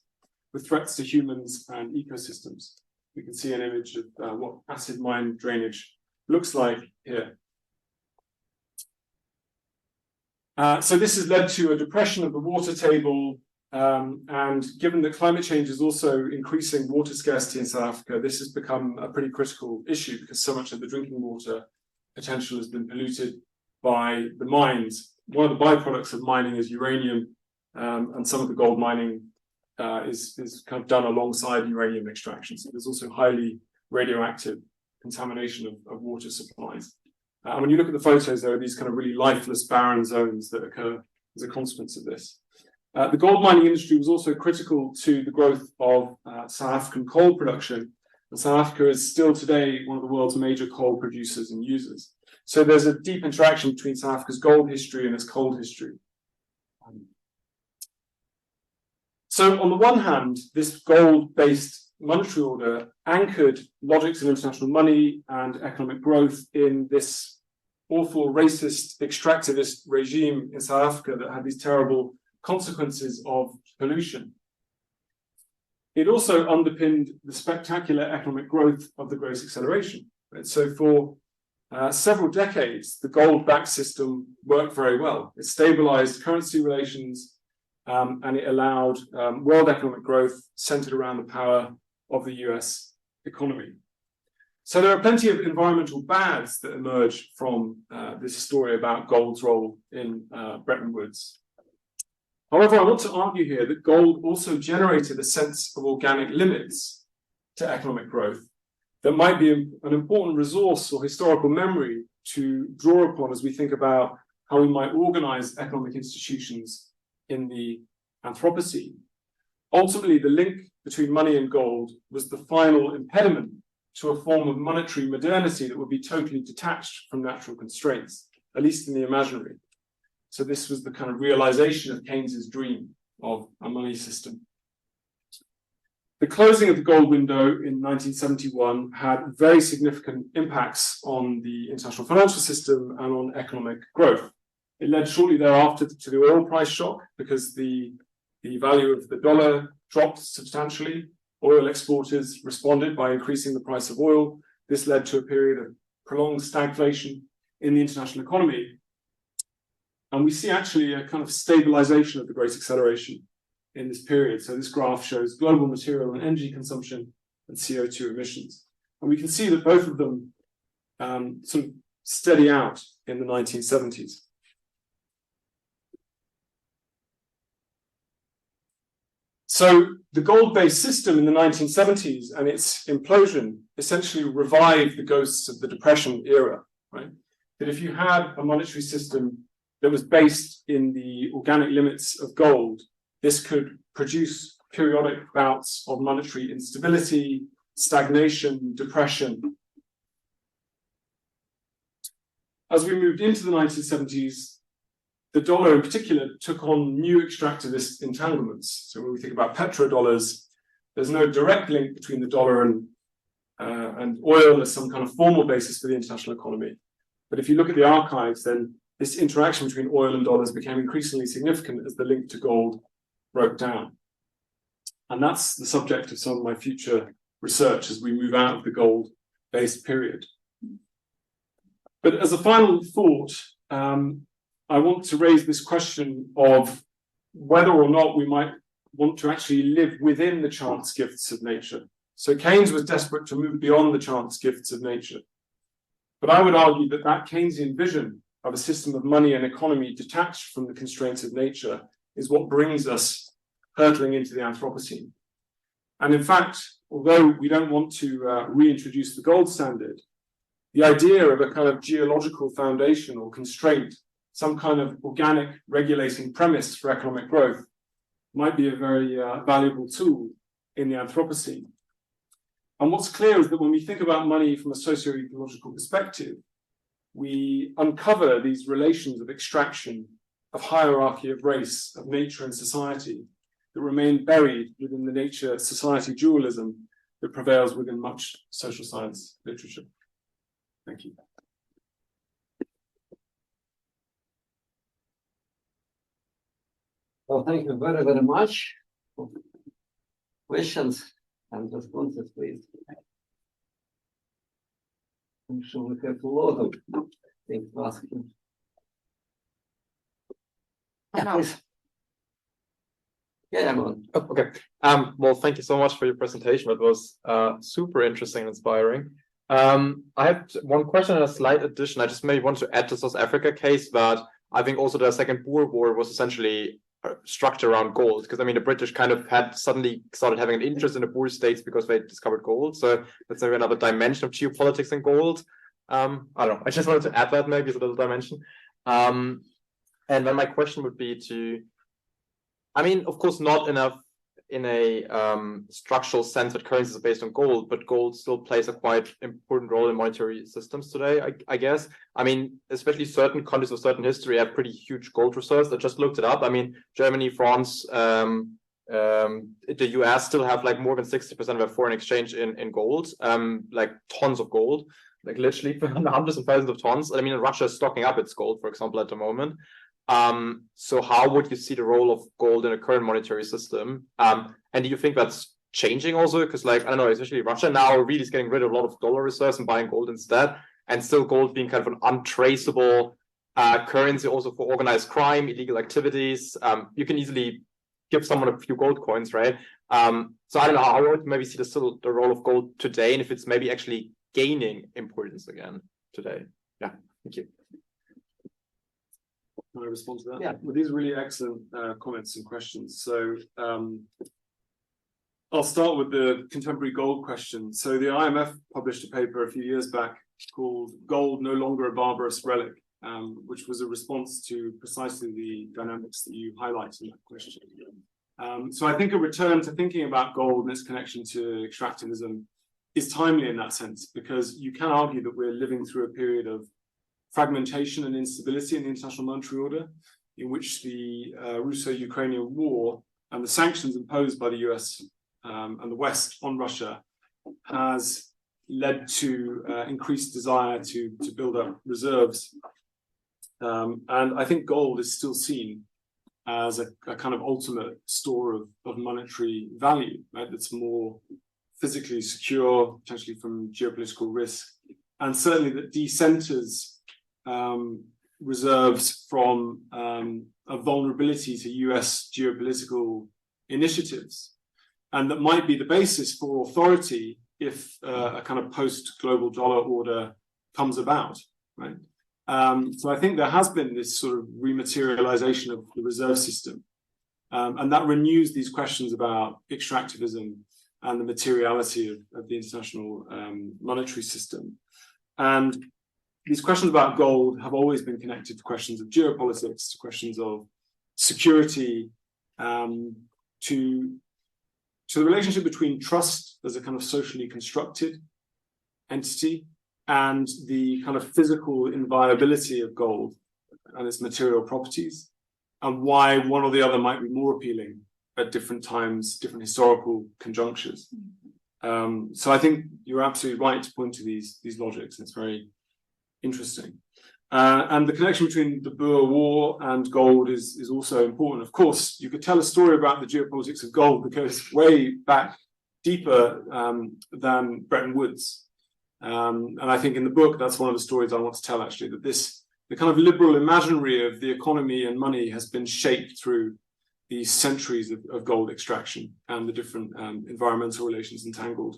with threats to humans and ecosystems. We can see an image of what acid mine drainage looks like here. So this has led to a depression of the water table, and given that climate change is also increasing water scarcity in South Africa, this has become a pretty critical issue because so much of the drinking water potential has been polluted by the mines. One of the byproducts of mining is uranium, and some of the gold mining is kind of done alongside uranium extraction. So there's also highly radioactive contamination of water supplies. And when you look at the photos, there are these kind of really lifeless, barren zones that occur as a consequence of this. The gold mining industry was also critical to the growth of South African coal production. And South Africa is still today one of the world's major coal producers and users. So there's a deep interaction between South Africa's gold history and its coal history. So on the one hand, this gold-based monetary order anchored logics of international money and economic growth in this awful racist extractivist regime in South Africa that had these terrible consequences of pollution. It also underpinned the spectacular economic growth of the Great Acceleration. Right? So for several decades, the gold-backed system worked very well. It stabilized currency relations, and it allowed world economic growth centered around the power of the US economy. So there are plenty of environmental bads that emerge from this story about gold's role in Bretton Woods. However, I want to argue here that gold also generated a sense of organic limits to economic growth that might be an important resource or historical memory to draw upon as we think about how we might organize economic institutions in the Anthropocene. Ultimately, the link between money and gold was the final impediment to a form of monetary modernity that would be totally detached from natural constraints, at least in the imaginary. So this was the kind of realization of Keynes's dream of a money system. The closing of the gold window in 1971 had very significant impacts on the international financial system and on economic growth. It led shortly thereafter to the oil price shock because the value of the dollar dropped substantially. Oil exporters responded by increasing the price of oil. This led to a period of prolonged stagflation in the international economy. And we see actually a kind of stabilization of the Great Acceleration in this period. So this graph shows global material and energy consumption and CO2 emissions. And we can see that both of them sort of steady out in the 1970s. So the gold-based system in the 1970s and its implosion essentially revived the ghosts of the Depression era, right? That if you had a monetary system that was based in the organic limits of gold, this could produce periodic bouts of monetary instability, stagnation, depression. As we moved into the 1970s, the dollar in particular took on new extractivist entanglements. So when we think about petrodollars, there's no direct link between the dollar and oil as some kind of formal basis for the international economy. But if you look at the archives, then this interaction between oil and dollars became increasingly significant as the link to gold broke down. And that's the subject of some of my future research as we move out of the gold-based period. But as a final thought, I want to raise this question of whether or not we might want to actually live within the chance gifts of nature. So Keynes was desperate to move beyond the chance gifts of nature. But I would argue that that Keynesian vision of a system of money and economy detached from the constraints of nature is what brings us hurtling into the Anthropocene. And in fact, although we don't want to reintroduce the gold standard, the idea of a kind of geological foundation or constraint, some kind of organic regulating premise for economic growth, might be a very valuable tool in the Anthropocene. And what's clear is that when we think about money from a socio-ecological perspective, we uncover these relations of extraction, of hierarchy of race, of nature and society that remain buried within the nature-society dualism that prevails within much social science literature. Thank you. Well, thank you very, very much. Questions and responses, please. I'm sure we have a lot of things to ask you. Yeah, please. Yeah, go on. Oh, okay. Well, thank you so much for your presentation. It was super interesting and inspiring. I have one question and a slight addition. I just maybe want to add to South Africa case that I think also the Second Boer War was essentially structured around gold, because I mean the British kind of had suddenly started having an interest in the Boer states because they discovered gold. So that's maybe another dimension of geopolitics and gold. I don't know. I just wanted to add that maybe as a little dimension. And then my question would be to, I mean, of course, not enough in a structural sense that currencies are based on gold, but gold still plays a quite important role in monetary systems today, I guess. I mean, especially certain countries of certain history have pretty huge gold reserves. I just looked it up. I mean, Germany, France, the US still have like more than 60% of their foreign exchange in gold, like tons of gold, like literally hundreds and thousands of tons. I mean, Russia is stocking up its gold, for example, at the moment. So how would you see the role of gold in a current monetary system? And do you think that's changing also? Because like, I don't know, especially Russia now really is getting rid of a lot of dollar reserves and buying gold instead, and still gold being kind of an untraceable currency also for organized crime, illegal activities. You can easily give someone a few gold coins, right? So I don't know, how would you maybe see the role of gold today, and if it's maybe actually gaining importance again today? Yeah, thank you. Can I respond to that? Yeah. Well, these are really excellent comments and questions. So I'll start with the contemporary gold question. So the IMF published a paper a few years back called Gold No Longer a Barbarous Relic, which was a response to precisely the dynamics that you highlight in that question. So I think a return to thinking about gold and its connection to extractivism is timely in that sense, because you can argue that we're living through a period of fragmentation and instability in the international monetary order, in which the Russo-Ukrainian war and the sanctions imposed by the US and the West on Russia has led to increased desire to build up reserves. And I think gold is still seen as a kind of ultimate store of monetary value, right? That's more physically secure, potentially from geopolitical risk, and certainly that decenters reserves from a vulnerability to US geopolitical initiatives, and that might be the basis for authority if a kind of post-global dollar order comes about, right? So I think there has been this sort of rematerialization of the reserve system, and that renews these questions about extractivism and the materiality of the international monetary system. And these questions about gold have always been connected to questions of geopolitics, to questions of security, to the relationship between trust as a kind of socially constructed entity and the kind of physical inviolability of gold and its material properties, and why one or the other might be more appealing at different times, different historical conjunctures. So I think you're absolutely right to point to these logics. It's very interesting. And the connection between the Boer War and gold is also important. Of course, you could tell a story about the geopolitics of gold that goes way back deeper than Bretton Woods. And I think in the book, that's one of the stories I want to tell, actually, that the kind of liberal imaginary of the economy and money has been shaped through these centuries of gold extraction and the different environmental relations entangled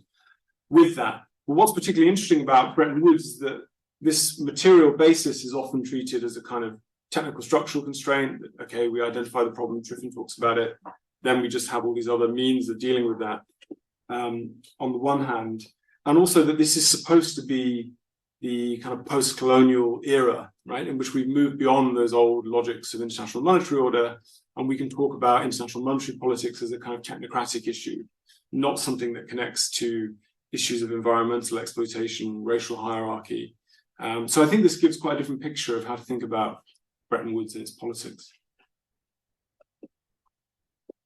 with that. But what's particularly interesting about Bretton Woods is that this material basis is often treated as a kind of technical structural constraint. Okay, we identify the problem, Triffin talks about it, then we just have all these other means of dealing with that on the one hand, and also that this is supposed to be the kind of post-colonial era, right, in which we've moved beyond those old logics of international monetary order, and we can talk about international monetary politics as a kind of technocratic issue, not something that connects to issues of environmental exploitation, racial hierarchy. So I think this gives quite a different picture of how to think about Bretton Woods and its politics.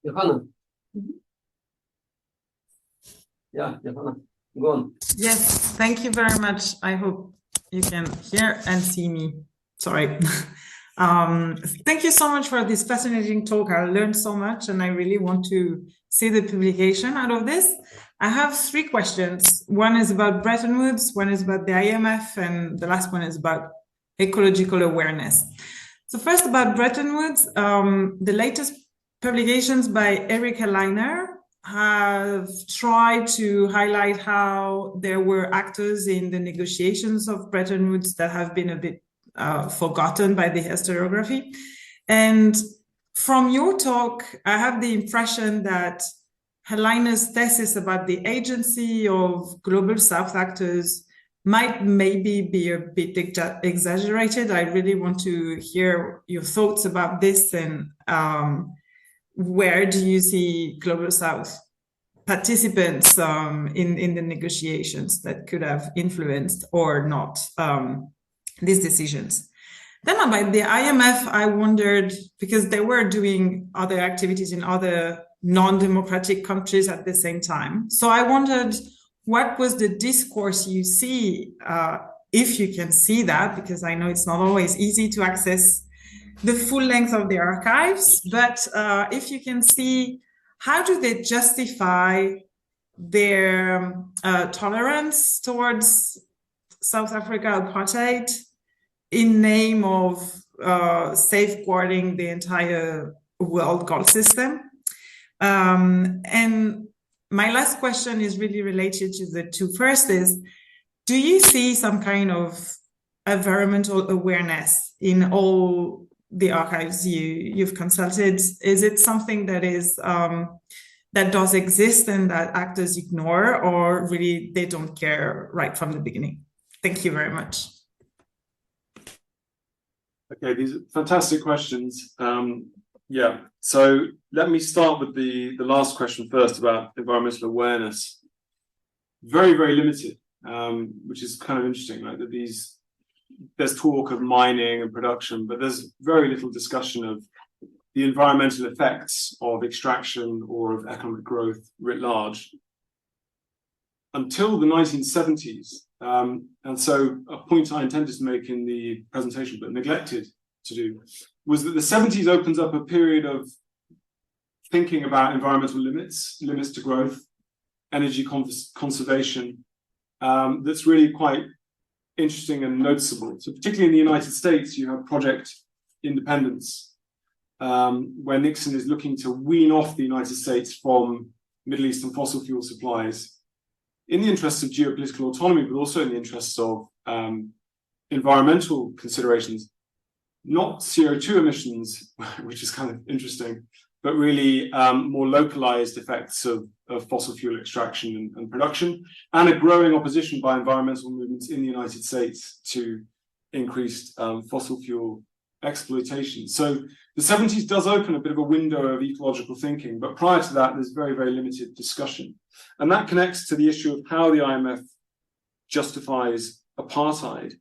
Johanna. Yeah, Johanna, go on. Yes, thank you very much. I hope you can hear and see me. Sorry. Thank you so much for this fascinating talk. I learned so much and I really want to see the publication out of this. I have 3 questions. One is about Bretton Woods, one is about the IMF, and the last one is about ecological awareness. So first about Bretton Woods, the latest publications by Erika Leiner have tried to highlight how there were actors in the negotiations of Bretton Woods that have been a bit forgotten by the historiography. And from your talk, I have the impression that Leiner's thesis about the agency of global South actors might maybe be a bit exaggerated. I really want to hear your thoughts about this, and where do you see global South participants in the negotiations that could have influenced or not these decisions? Then about the IMF, I wondered, because they were doing other activities in other non-democratic countries at the same time. So I wondered, what was the discourse you see, if you can see that, because I know it's not always easy to access the full length of the archives, but if you can see, how do they justify their tolerance towards South Africa apartheid in name of safeguarding the entire world gold system? And my last question is really related to the 2 first is, do you see some kind of environmental awareness in all the archives you've consulted? Is it something that is that does exist and that actors ignore, or really they don't care right from the beginning? Thank you very much. Okay, these are fantastic questions. Yeah, so let me start with the last question first about environmental awareness. Very, very limited, which is kind of interesting, right? That there's talk of mining and production, but there's very little discussion of the environmental effects of extraction or of economic growth writ large until the 1970s. And so a point I intended to make in the presentation, but neglected to do, was that the 70s opens up a period of thinking about environmental limits to growth, energy conservation, that's really quite interesting and noticeable. So particularly in the United States, you have Project Independence, where Nixon is looking to wean off the United States from Middle Eastern fossil fuel supplies in the interests of geopolitical autonomy, but also in the interests of environmental considerations, not CO2 emissions, which is kind of interesting, but really more localized effects of fossil fuel extraction and production, and a growing opposition by environmental movements in the United States to increased fossil fuel exploitation. So the 70s does open a bit of a window of ecological thinking, but prior to that, there's very, very limited discussion. And that connects to the issue of how the IMF justifies apartheid.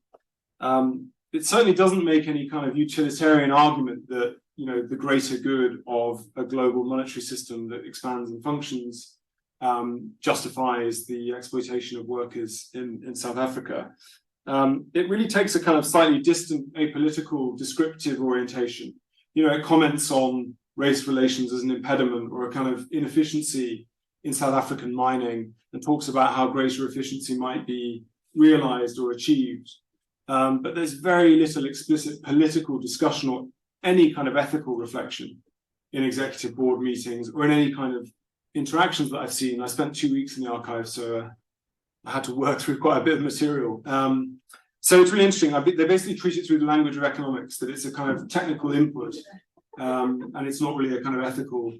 It certainly doesn't make any kind of utilitarian argument that, you know, the greater good of a global monetary system that expands and functions justifies the exploitation of workers in South Africa. It really takes a kind of slightly distant apolitical descriptive orientation. You know, it comments on race relations as an impediment or a kind of inefficiency in South African mining and talks about how greater efficiency might be realized or achieved. But there's very little explicit political discussion or any kind of ethical reflection in executive board meetings or in any kind of interactions that I've seen. I spent 2 weeks in the archive, so I had to work through quite a bit of material. So it's really interesting. They basically treat it through the language of economics, that it's a kind of technical input, and it's not really a kind of ethical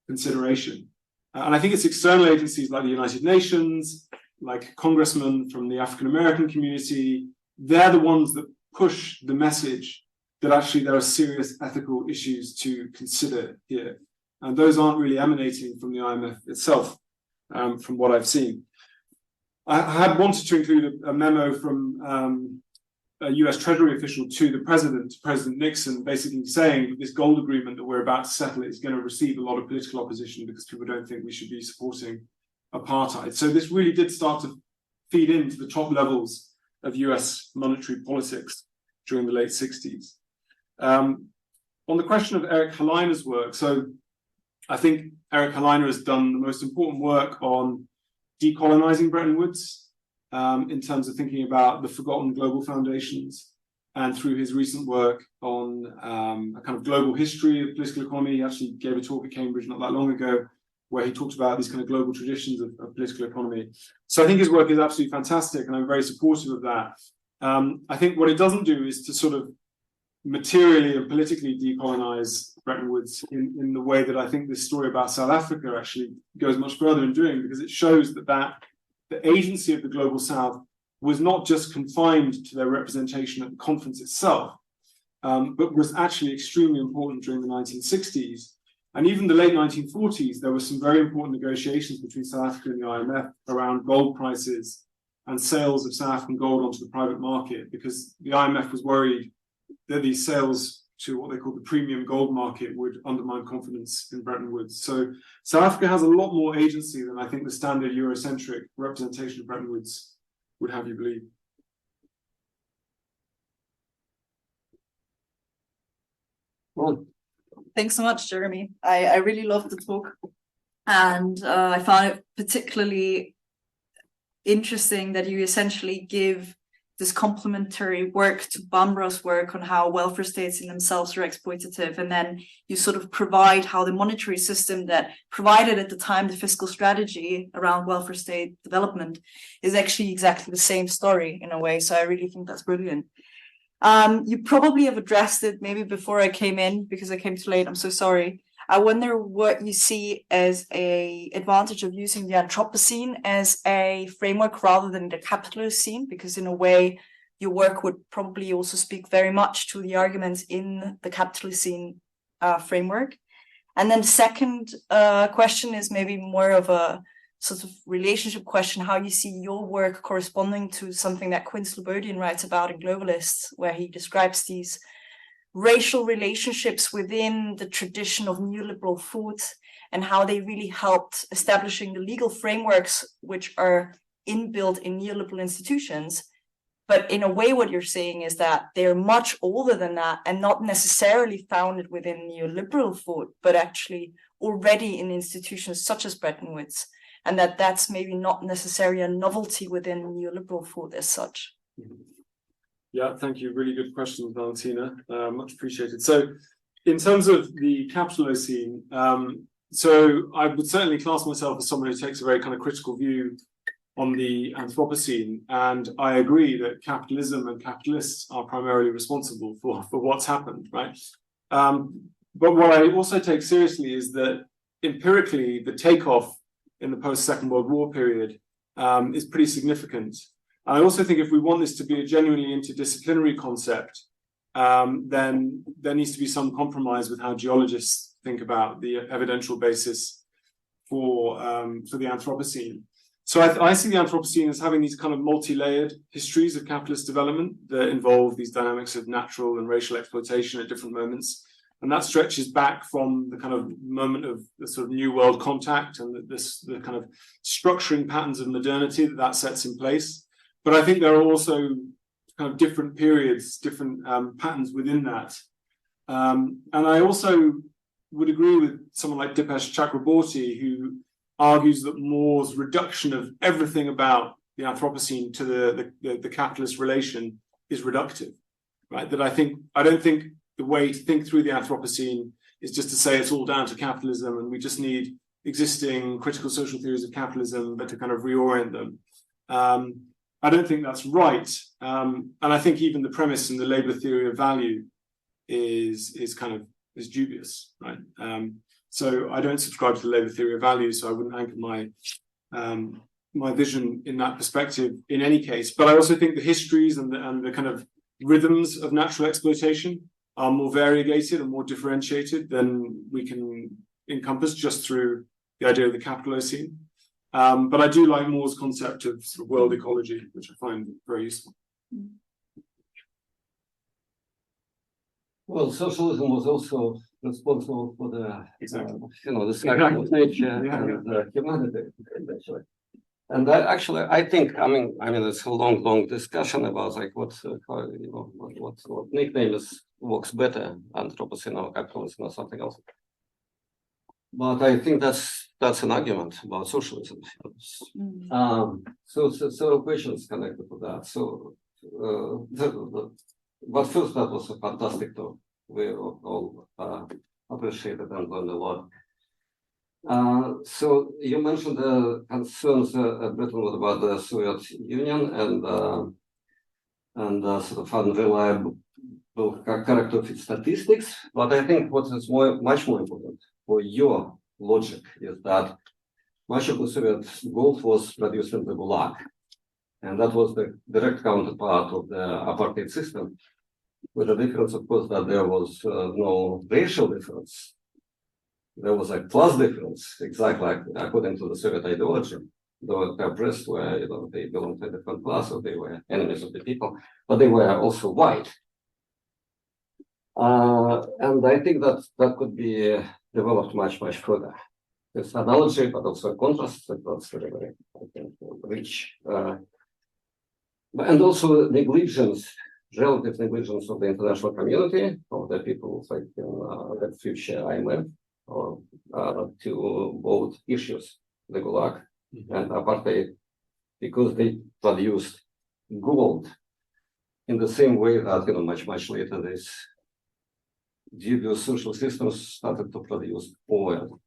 consideration. And I think it's external agencies like the United Nations, like congressmen from the African American community, they're the ones that push the message that actually there are serious ethical issues to consider here. And those aren't really emanating from the IMF itself, from what I've seen. I had wanted to include a memo from a US Treasury official to the President Nixon, basically saying that this gold agreement that we're about to settle is going to receive a lot of political opposition because people don't think we should be supporting apartheid. So this really did start to feed into the top levels of US monetary politics during the late 60s. On the question of Eric Helleiner's work, so I think Eric Helleiner has done the most important work on decolonizing Bretton Woods in terms of thinking about the forgotten global foundations, and through his recent work on a kind of global history of political economy. He actually gave a talk at Cambridge not that long ago where he talked about these kind of global traditions of political economy. So I think his work is absolutely fantastic, and I'm very supportive of that. I think what it doesn't do is to sort of materially and politically decolonize Bretton Woods in the way that I think this story about South Africa actually goes much further in doing, because it shows that the agency of the Global South was not just confined to their representation at the conference itself, but was actually extremely important during the 1960s. And even the late 1940s, there were some very important negotiations between South Africa and the IMF around gold prices and sales of South African gold onto the private market, because the IMF was worried that these sales to what they call the premium gold market would undermine confidence in Bretton Woods. So South Africa has a lot more agency than I think the standard Eurocentric representation of Bretton Woods would have you believe. Well, Thanks so much, Jeremy. I really loved the talk, and I found it particularly interesting that you essentially give this complementary work to Bambra's work on how welfare states in themselves are exploitative, and then you sort of provide how the monetary system that provided at the time the fiscal strategy around welfare state development is actually exactly the same story in a way. So I really think that's brilliant. You probably have addressed it maybe before I came in because I came too late. I'm so sorry. I wonder what you see as an advantage of using the Anthropocene as a framework rather than the capitalist scene, because in a way your work would probably also speak very much to the arguments in the capitalist scene framework. And then the second question is maybe more of a sort of relationship question, how you see your work corresponding to something that Quinn Slobodian writes about in Globalists, where he describes these racial relationships within the tradition of neoliberal thought and how they really helped establishing the legal frameworks which are inbuilt in neoliberal institutions. But in a way, what you're saying is that they're much older than that and not necessarily founded within neoliberal thought, but actually already in institutions such as Bretton Woods, and that that's maybe not necessarily a novelty within neoliberal thought as such. Yeah, thank you. Really good question, Valentina. Much appreciated. So in terms of the Capitalocene, so I would certainly class myself as someone who takes a very kind of critical view on the Anthropocene, and I agree that capitalism and capitalists are primarily responsible for what's happened, right? But what I also take seriously is that empirically, the takeoff in the post-Second World War period is pretty significant. I also think if we want this to be a genuinely interdisciplinary concept, then there needs to be some compromise with how geologists think about the evidential basis for the Anthropocene. So I see the Anthropocene as having these kind of multi-layered histories of capitalist development that involve these dynamics of natural and racial exploitation at different moments. And that stretches back from the kind of moment of the sort of New World contact and the kind of structuring patterns of modernity that sets in place. But I think there are also kind of different periods, different patterns within that. And I also would agree with someone like Dipesh Chakraborty, who argues that More's reduction of everything about the Anthropocene to the capitalist relation is reductive, right? That I don't think the way to think through the Anthropocene is just to say it's all down to capitalism and we just need existing critical social theories of capitalism, but to kind of reorient them. I don't think that's right. And I think even the premise in the labor theory of value is dubious, right? So I don't subscribe to the labor theory of value, so I wouldn't anchor my vision in that perspective in any case. But I also think the histories and the kind of rhythms of natural exploitation are more variegated and more differentiated than we can encompass just through the idea of the Capitalocene. But I do like More's concept of sort of world ecology, which I find very useful. Well, socialism was also responsible for the, Exactly. the cycle of nature and humanity, eventually. And that actually, I think, it's a long discussion about like what nickname works better, Anthropocene or capitalism or something else. But I think that's an argument about socialism. So questions connected to that. So, but first, that was a fantastic talk. We all appreciate it and learned a lot. So you mentioned the concerns at Bretton Woods about the Soviet Union and sort of unreliable character of its statistics. But I think what is much more important for your logic is that much of the Soviet gold was produced in the Gulag, and that was the direct counterpart of the apartheid system. With the difference, of course, that there was no racial difference. There was a class difference, exactly like according to the Soviet ideology. The oppressed were, they belonged to a different class, or they were enemies of the people, but they were also white. And I think that could be developed much further. This analogy, but also a contrast that's very, very, I think, rich. And also negligence, relative negligence of the international community, of the people like the future IMF, or to both issues, the Gulag and apartheid, because they produced gold in the same way that much later these dubious social systems started to produce oil.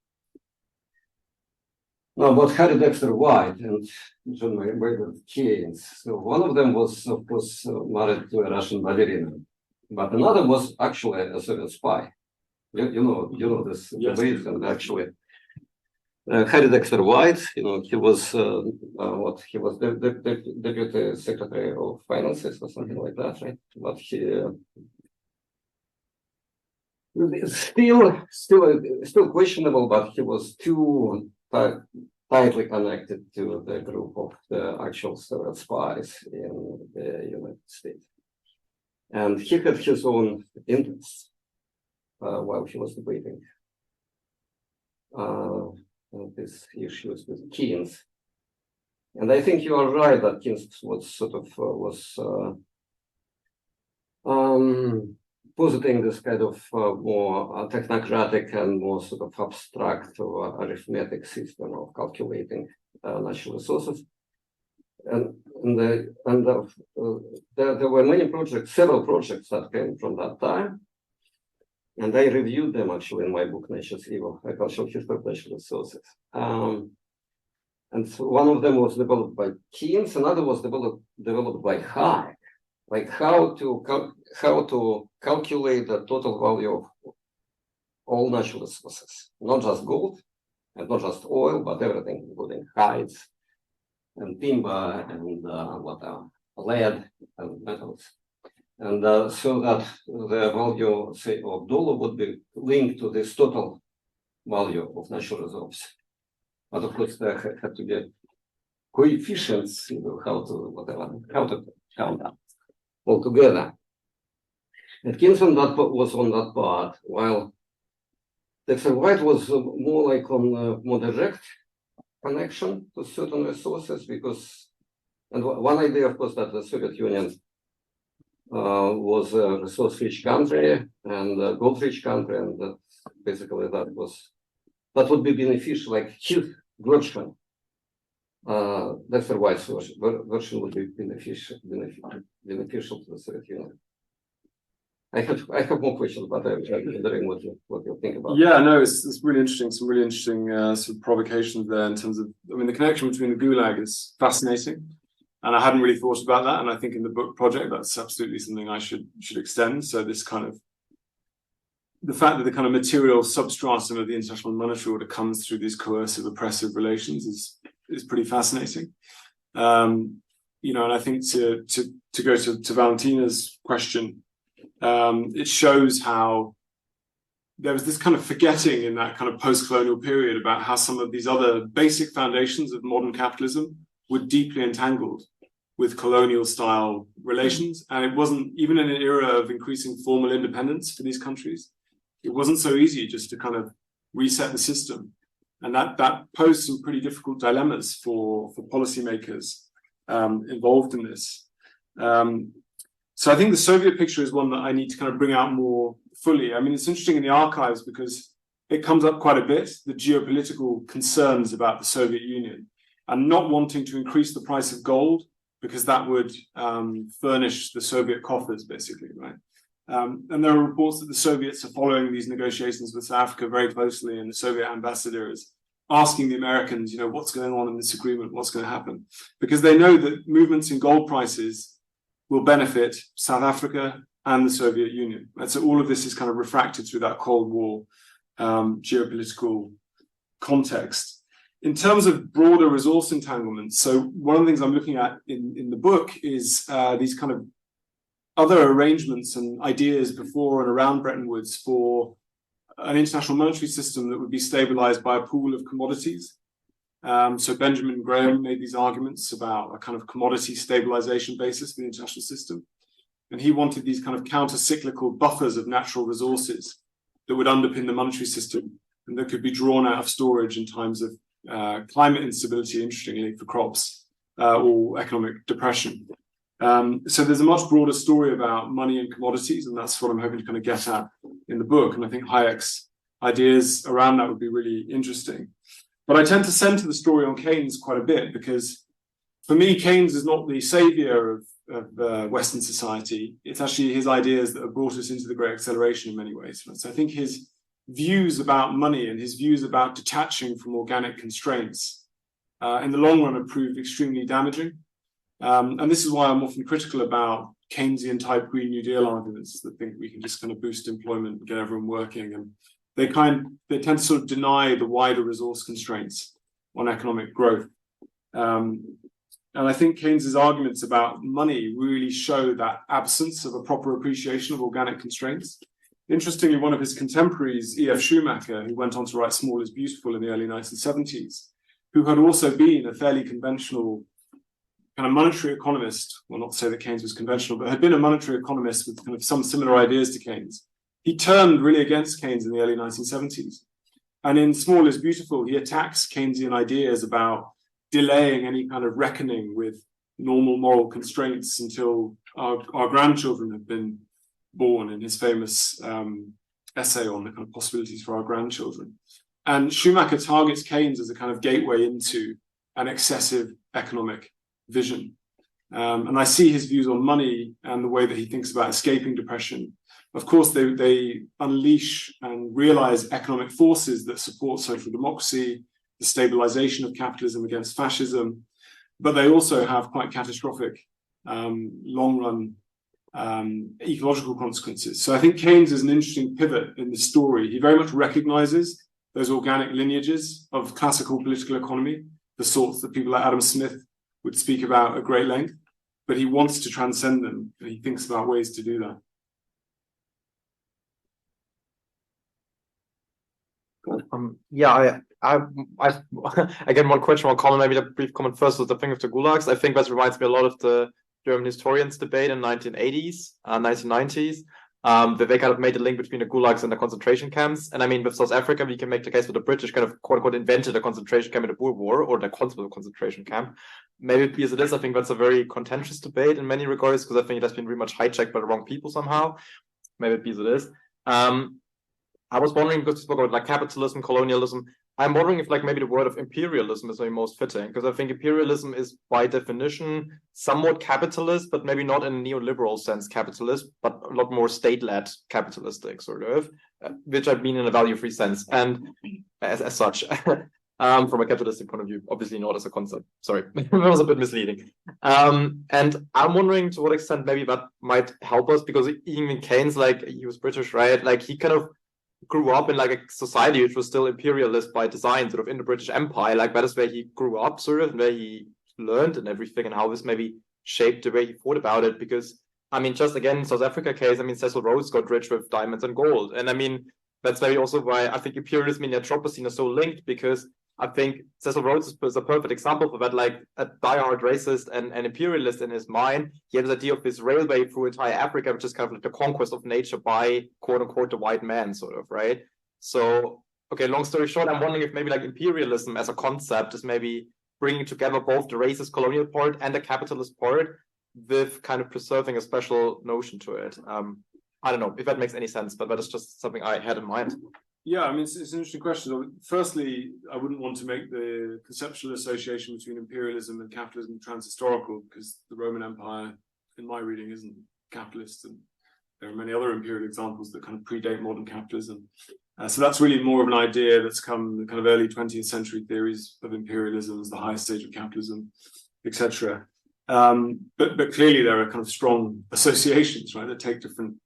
Now, about Harry Dexter White and John Maynard Keynes. So one of them was, of course, married to a Russian ballerina, but another was actually a Soviet spy. You know this debate, and actually, Harry Dexter White, he was he was the deputy secretary of finances or something like that, right? But he still questionable, but he was too tightly connected to the group of the actual Soviet spies in the United States. And he had his own interests while he was debating these issues with Keynes. And I think you are right that Keynes was sort of positing this kind of more technocratic and more sort of abstract or arithmetic system of calculating natural resources. And there were many projects, several projects that came from that time. And I reviewed them actually in my book, Nature's Evil, a cultural history of natural resources. And so one of them was developed by Keynes, another was developed by Hayek, like how to calculate the total value of all natural resources, not just gold and not just oil, but everything, including hides and timber and lead and metals. And so that the value, say, of dollar would be linked to this total value of natural resources. But of course, there had to be coefficients, how to count that all together. And Keynes was on that part, while Dexter White was more like on more direct connection to certain resources, because, and one idea, of course, that the Soviet Union was a resource-rich country and a gold-rich country, and that basically that would be beneficial, like his version, Dexter White's version would be beneficial to the Soviet Union. I have more questions, but I'm wondering what you think about. Yeah, no, it's really interesting. Some really interesting sort of provocations there in terms of, I mean, the connection between the Gulag is fascinating, and I hadn't really thought about that. And I think in the book project, that's absolutely something I should extend. So this kind of, the fact that the kind of material substratum of the international monetary order comes through these coercive, oppressive relations is pretty fascinating. You know, and I think to go to Valentina's question, it shows how there was this kind of forgetting in that kind of post-colonial period about how some of these other basic foundations of modern capitalism were deeply entangled with colonial style relations. And it wasn't, even in an era of increasing formal independence for these countries, it wasn't so easy just to kind of reset the system. And that posed some pretty difficult dilemmas for policymakers involved in this. So I think the Soviet picture is one that I need to kind of bring out more fully. I mean, it's interesting in the archives because it comes up quite a bit, the geopolitical concerns about the Soviet Union and not wanting to increase the price of gold because that would furnish the Soviet coffers, basically, right? And there are reports that the Soviets are following these negotiations with South Africa very closely, and the Soviet ambassador is asking the Americans, you know, what's going on in this agreement, what's going to happen? Because they know that movements in gold prices will benefit South Africa and the Soviet Union. And so all of this is kind of refracted through that Cold War geopolitical context. In terms of broader resource entanglements, so one of the things I'm looking at in the book is these kind of other arrangements and ideas before and around Bretton Woods for an international monetary system that would be stabilized by a pool of commodities. So Benjamin Graham made these arguments about a kind of commodity stabilization basis for the international system. And he wanted these kind of counter-cyclical buffers of natural resources that would underpin the monetary system and that could be drawn out of storage in times of climate instability, interestingly, for crops or economic depression. So there's a much broader story about money and commodities, and that's what I'm hoping to kind of get at in the book. And I think Hayek's ideas around that would be really interesting. But I tend to center the story on Keynes quite a bit because for me, Keynes is not the savior of Western society. It's actually his ideas that have brought us into the Great Acceleration in many ways. So I think his views about money and his views about detaching from organic constraints in the long run have proved extremely damaging. And this is why I'm often critical about Keynesian type Green New Deal arguments that think we can just kind of boost employment and get everyone working. And they tend to sort of deny the wider resource constraints on economic growth. And I think Keynes's arguments about money really show that absence of a proper appreciation of organic constraints. Interestingly, one of his contemporaries, E.F. Schumacher, who went on to write Small is Beautiful in the early 1970s, who had also been a fairly conventional kind of monetary economist, well, not to say that Keynes was conventional, but had been a monetary economist with kind of some similar ideas to Keynes. He turned really against Keynes in the early 1970s. And in Small is Beautiful, he attacks Keynesian ideas about delaying any kind of reckoning with normal moral constraints until our grandchildren have been born, in his famous essay on the kind of possibilities for our grandchildren. And Schumacher targets Keynes as a kind of gateway into an excessive economic vision. And I see his views on money and the way that he thinks about escaping depression. Of course, they unleash and realize economic forces that support social democracy, the stabilization of capitalism against fascism, but they also have quite catastrophic long-run ecological consequences. So I think Keynes is an interesting pivot in the story. He very much recognizes those organic lineages of classical political economy, the sorts that people like Adam Smith would speak about at great length, but he wants to transcend them, and he thinks about ways to do that. Yeah, I again, one question, one comment, maybe a brief comment first was the thing of the gulags. I think that reminds me a lot of the German historians debate in 1980s, 1990s. That they kind of made a link between the gulags and the concentration camps. And I mean, with South Africa, we can make the case that the British kind of quote unquote invented a concentration camp in the Boer War, or the concept of a concentration camp. Maybe as it is, I think that's a very contentious debate in many regards, because I think it has been very much hijacked by the wrong people somehow. Maybe as it is. I was wondering, because you spoke about like capitalism, colonialism, I'm wondering if like maybe the word of imperialism is maybe most fitting, because I think imperialism is by definition somewhat capitalist, but maybe not in a neoliberal sense capitalist, but a lot more state-led capitalistic sort of, which I mean in a value-free sense, and as such, from a capitalistic point of view, obviously not as a concept. Sorry, that was a bit misleading. And I'm wondering to what extent maybe that might help us, because even Keynes, like he was British, right? Like he kind of grew up in like a society which was still imperialist by design, sort of in the British Empire. Like that is where he grew up, sort of, and where he learned and everything, and how this maybe shaped the way he thought about it. Because I mean, just again, South Africa case, I mean, Cecil Rhodes got rich with diamonds and gold, and I mean that's maybe also why I think imperialism and Anthropocene are so linked, because I think Cecil Rhodes is a perfect example for that, like a diehard racist and imperialist in his mind. He had this idea of this railway through entire Africa, which is kind of like the conquest of nature by quote unquote the white man, sort of, right? So, okay, long story short, I'm wondering if maybe like imperialism as a concept is maybe bringing together both the racist colonial part and the capitalist part, with kind of preserving a special notion to it. I don't know if that makes any sense, but that is just something I had in mind. Yeah, I mean, it's an interesting question. Firstly, I wouldn't want to make the conceptual association between imperialism and capitalism transhistorical, because the Roman Empire, in my reading, isn't capitalist, and there are many other imperial examples that kind of predate modern capitalism. So that's really more of an idea that's come kind of early 20th century theories of imperialism as the highest stage of capitalism, etc. But clearly there are kind of strong associations, right, that take different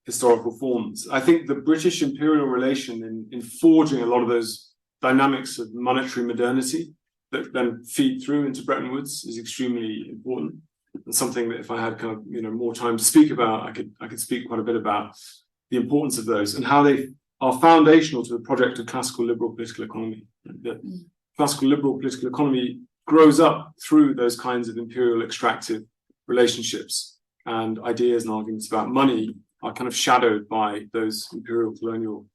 historical forms. I think the British imperial relation in forging a lot of those dynamics of monetary modernity that then feed through into Bretton Woods is extremely important, and something that if I had kind of more time to speak about, I could speak quite a bit about the importance of those and how they are foundational to the project of classical liberal political economy. The classical liberal political economy grows up through those kinds of imperial extractive relationships, and ideas and arguments about money are kind of shadowed by those imperial colonial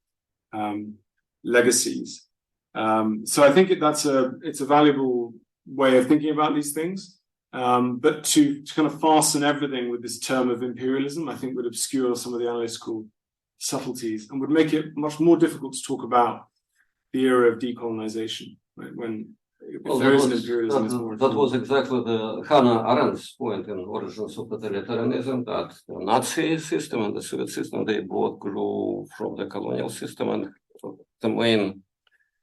legacies. So I think it's a valuable way of thinking about these things. But to kind of fasten everything with this term of imperialism, I think would obscure some of the analytical subtleties and would make it much more difficult to talk about the era of decolonization, right? When if there is an imperialism, it's more that was exactly the Hannah Arendt's point in Origins of Totalitarianism, that the Nazi system and the Soviet system, they both grew from the colonial system, and the main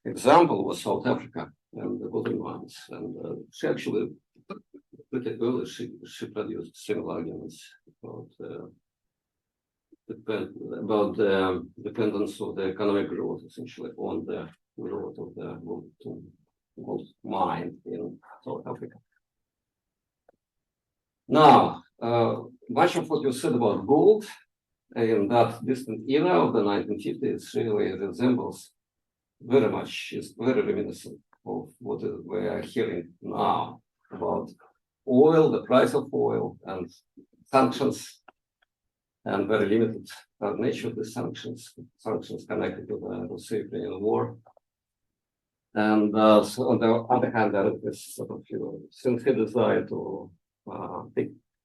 example was South Africa and the golden mines. And she actually pretty early she produced similar arguments about the dependence of the economic growth essentially on the growth of the gold mine in South Africa. Now, much of what you said about gold in that distant era of the 1950s really resembles very much, is very reminiscent of what we are hearing now about oil, the price of oil, and sanctions, and very limited nature of the sanctions connected to the Russo-Ukrainian war. And so on the other hand, there is this sort of, sincere desire to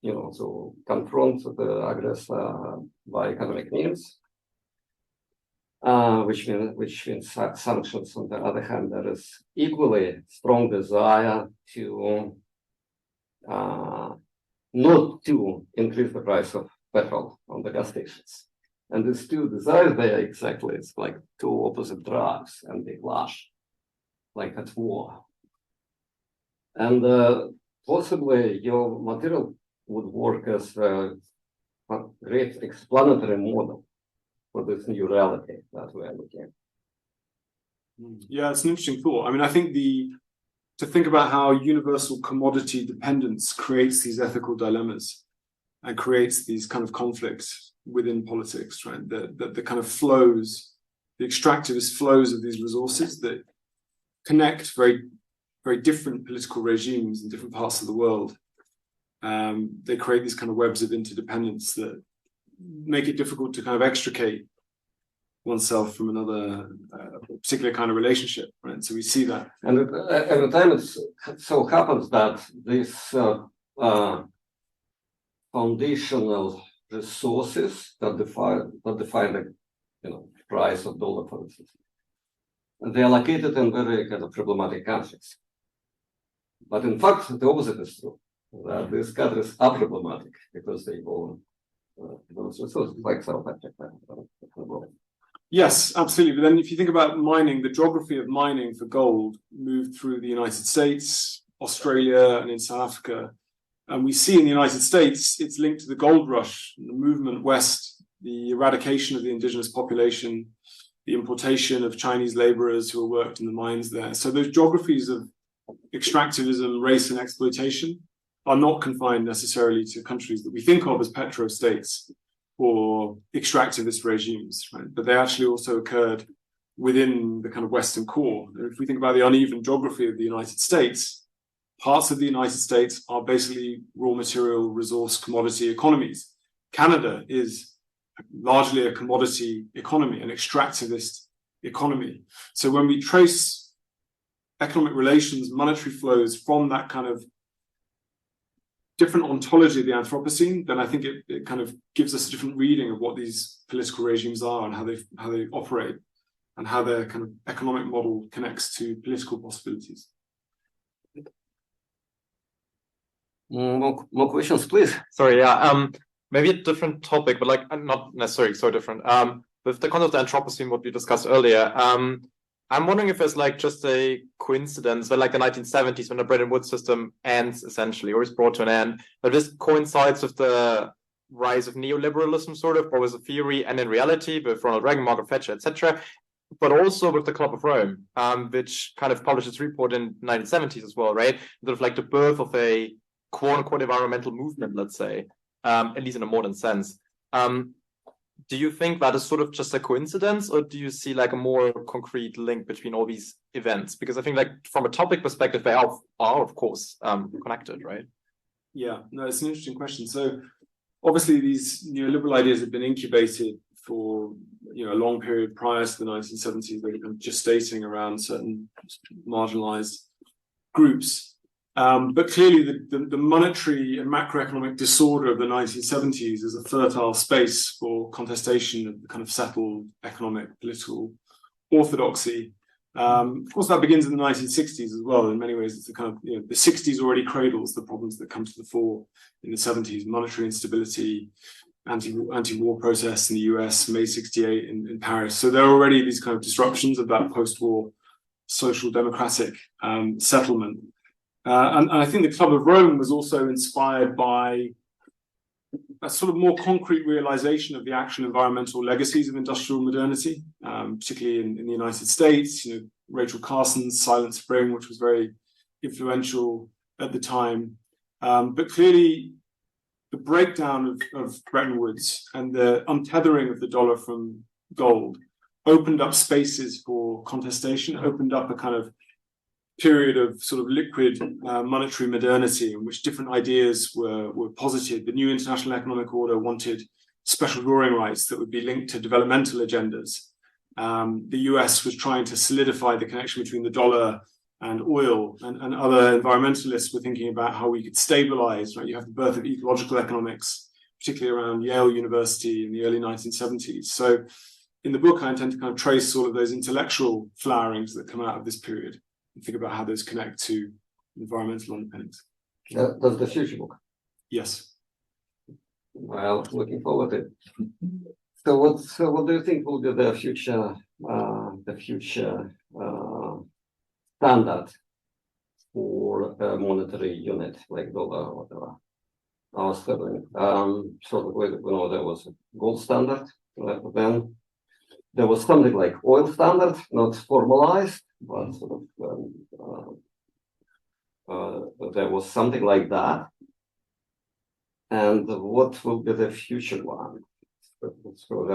to confront the aggressor by economic means, which means sanctions. On the other hand, there is equally strong desire to not to increase the price of petrol on the gas stations. And these two desires, they are exactly, it's like two opposite drives, and they clash like at war. And possibly your material would work as a great explanatory model for this new reality that we are looking at. Yeah, it's an interesting thought. I mean, I think to think about how universal commodity dependence creates these ethical dilemmas and creates these kind of conflicts within politics, right? The kind of flows, the extractivist flows of these resources that connect very, very different political regimes in different parts of the world. They create these kind of webs of interdependence that make it difficult to kind of extricate oneself from another particular kind of relationship, right? So we see that. And every time it so happens that these foundational resources that define the price of dollar, for instance, they are located in very kind of problematic countries. But in fact, the opposite is true. That these countries are problematic because they own those resources, like South Africa. Yes, absolutely. But then if you think about mining, the geography of mining for gold moved through the United States, Australia, and in South Africa. And we see in the United States, it's linked to the gold rush, the movement west, the eradication of the indigenous population, the importation of Chinese laborers who worked in the mines there. So those geographies of extractivism, race, and exploitation are not confined necessarily to countries that we think of as petro-states or extractivist regimes, right? But they actually also occurred within the kind of Western core. And if we think about the uneven geography of the United States, parts of the United States are basically raw material, resource, commodity economies. Canada is largely a commodity economy, an extractivist economy. So when we trace economic relations, monetary flows from that kind of different ontology of the Anthropocene, then I think it kind of gives us a different reading of what these political regimes are and how they operate and how their kind of economic model connects to political possibilities. More questions, please. Sorry, yeah. Maybe a different topic, but like not necessarily so different. With the concept of the Anthropocene, what we discussed earlier, I'm wondering if there's like just a coincidence that like the 1970s when the Bretton Woods system ends essentially, or is brought to an end, but this coincides with the rise of neoliberalism, sort of, or with a theory and in reality with Ronald Reagan, Margaret Thatcher, etc., but also with the Club of Rome, which kind of published its report in the 1970s as well, right? Sort of like the birth of a quote-unquote environmental movement, let's say, at least in a modern sense. Do you think that is sort of just a coincidence, or do you see like a more concrete link between all these events? Because I think like from a topic perspective, they are of course connected, right? Yeah, no, it's an interesting question. So obviously these neoliberal ideas have been incubated for a long period prior to the 1970s. They were kind of gestating around certain marginalized groups. But clearly the monetary and macroeconomic disorder of the 1970s is a fertile space for contestation of the kind of settled economic, political orthodoxy. Of course, that begins in the 1960s as well. In many ways, it's the kind of, the 60s already cradles the problems that come to the fore in the 70s, monetary instability, anti-war protests in the US, May 68 in Paris. So there are already these kind of disruptions of that post-war social democratic settlement. And I think the Club of Rome was also inspired by a sort of more concrete realization of the actual environmental legacies of industrial modernity, particularly in the United States. Rachel Carson's Silent Spring, which was very influential at the time. But clearly, the breakdown of Bretton Woods and the untethering of the dollar from gold opened up spaces for contestation, opened up a kind of period of sort of liquid monetary modernity in which different ideas were posited. The new international economic order wanted special drawing rights that would be linked to developmental agendas. The US was trying to solidify the connection between the dollar and oil, and other environmentalists were thinking about how we could stabilize, right? You have the birth of ecological economics, particularly around Yale University in the early 1970s. So in the book, I intend to kind of trace all of those intellectual flowerings that come out of this period and think about how those connect to environmental underpinnings. That's the future book. Yes. Well, looking forward to it. So what do you think will be the future standard for a monetary unit like dollar or whatever? Our sterling. So we know there was a gold standard, then there was something like oil standard, not formalized, but sort of there was something like that. And what will be the future one? So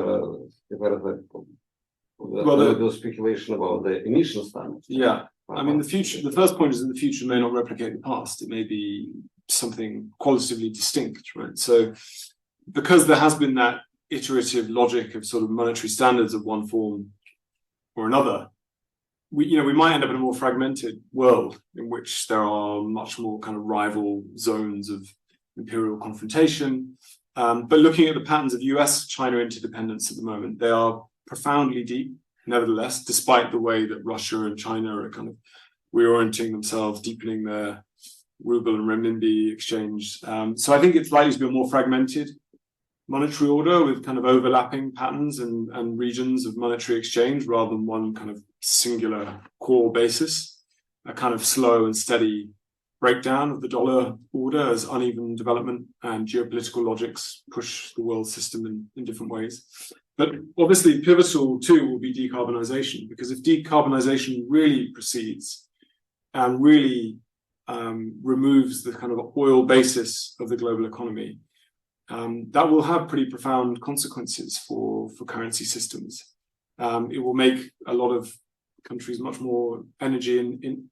there is speculation about the emission standard. Yeah, I mean, the first point is that the future may not replicate the past. It may be something qualitatively distinct, right? So because there has been that iterative logic of sort of monetary standards of one form or another, we might end up in a more fragmented world in which there are much more kind of rival zones of imperial confrontation. But looking at the patterns of US-China interdependence at the moment, they are profoundly deep, nevertheless, despite the way that Russia and China are kind of reorienting themselves, deepening their ruble and renminbi exchange. So I think it's likely to be a more fragmented monetary order with kind of overlapping patterns and regions of monetary exchange rather than one kind of singular core basis, a kind of slow and steady breakdown of the dollar order as uneven development and geopolitical logics push the world system in different ways. But obviously pivotal too will be decarbonization, because if decarbonization really proceeds and really removes the kind of oil basis of the global economy, that will have pretty profound consequences for currency systems. It will make a lot of countries much more energy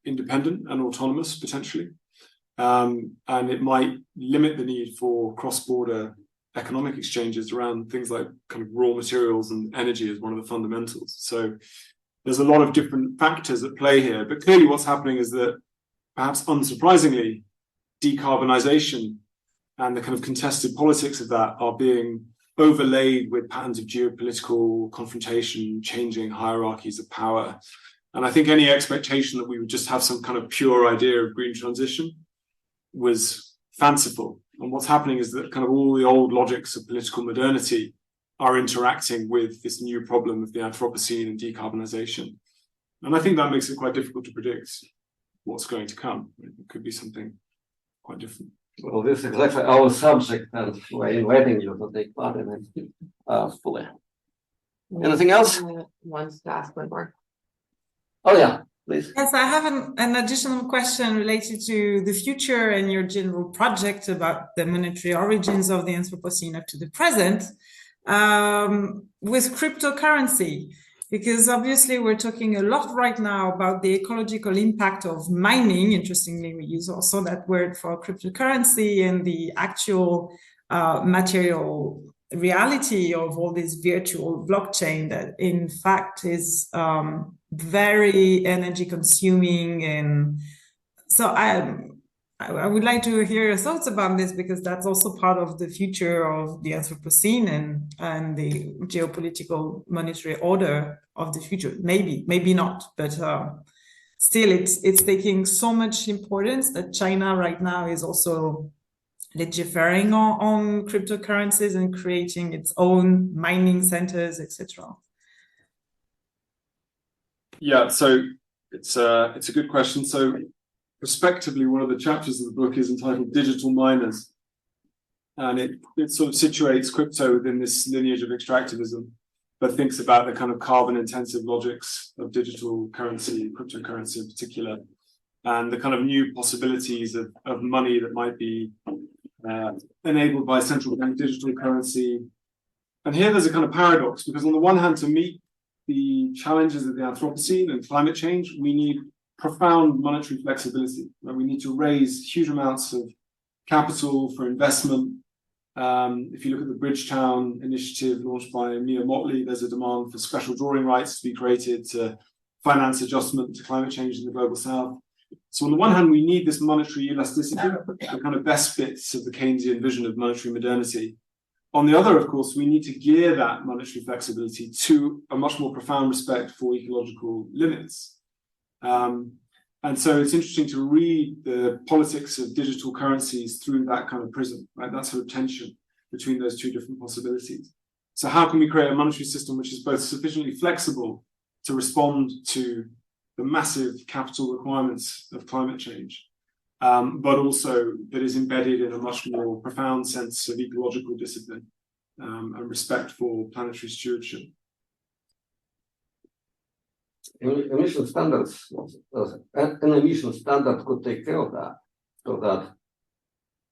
independent and autonomous potentially. And it might limit the need for cross-border economic exchanges around things like kind of raw materials and energy as one of the fundamentals. So there's a lot of different factors at play here, but clearly what's happening is that, perhaps unsurprisingly, decarbonization and the kind of contested politics of that are being overlaid with patterns of geopolitical confrontation, changing hierarchies of power. And I think any expectation that we would just have some kind of pure idea of green transition was fanciful. And what's happening is that kind of all the old logics of political modernity are interacting with this new problem of the Anthropocene and decarbonization. And I think that makes it quite difficult to predict what's going to come. It could be something quite different. Well, this is exactly our subject, and we're inviting you to take part in it fully. Anything else? Wants to ask one more. Oh yeah, please. Yes, I have an additional question related to the future and your general project about the monetary origins of the Anthropocene up to the present, with cryptocurrency, because obviously we're talking a lot right now about the ecological impact of mining. Interestingly, we use also that word for cryptocurrency and the actual material reality of all this virtual blockchain that in fact is very energy consuming. And so I would like to hear your thoughts about this, because that's also part of the future of the Anthropocene and the geopolitical monetary order of the future. Maybe not, but still it's taking so much importance that China right now is also legiferating on cryptocurrencies and creating its own mining centers, etc. Yeah, so it's a good question. So prospectively, one of the chapters of the book is entitled Digital Miners. And it sort of situates crypto within this lineage of extractivism, but thinks about the kind of carbon intensive logics of digital currency, cryptocurrency in particular, and the kind of new possibilities of money that might be enabled by central bank digital currency. And here there's a kind of paradox, because on the one hand, to meet the challenges of the Anthropocene and climate change, we need profound monetary flexibility. Right? We need to raise huge amounts of capital for investment. If you look at the Bridgetown initiative launched by Mia Motley, there's a demand for special drawing rights to be created to finance adjustment to climate change in the global south. So on the one hand, we need this monetary elasticity, the kind of best bits of the Keynesian vision of monetary modernity. On the other, of course, we need to gear that monetary flexibility to a much more profound respect for ecological limits. And so it's interesting to read the politics of digital currencies through that kind of prism, right? That sort of tension between those two different possibilities. So how can we create a monetary system which is both sufficiently flexible to respond to the massive capital requirements of climate change, but also that is embedded in a much more profound sense of ecological discipline and respect for planetary stewardship? Emission standards, an emission standard could take care of that, so that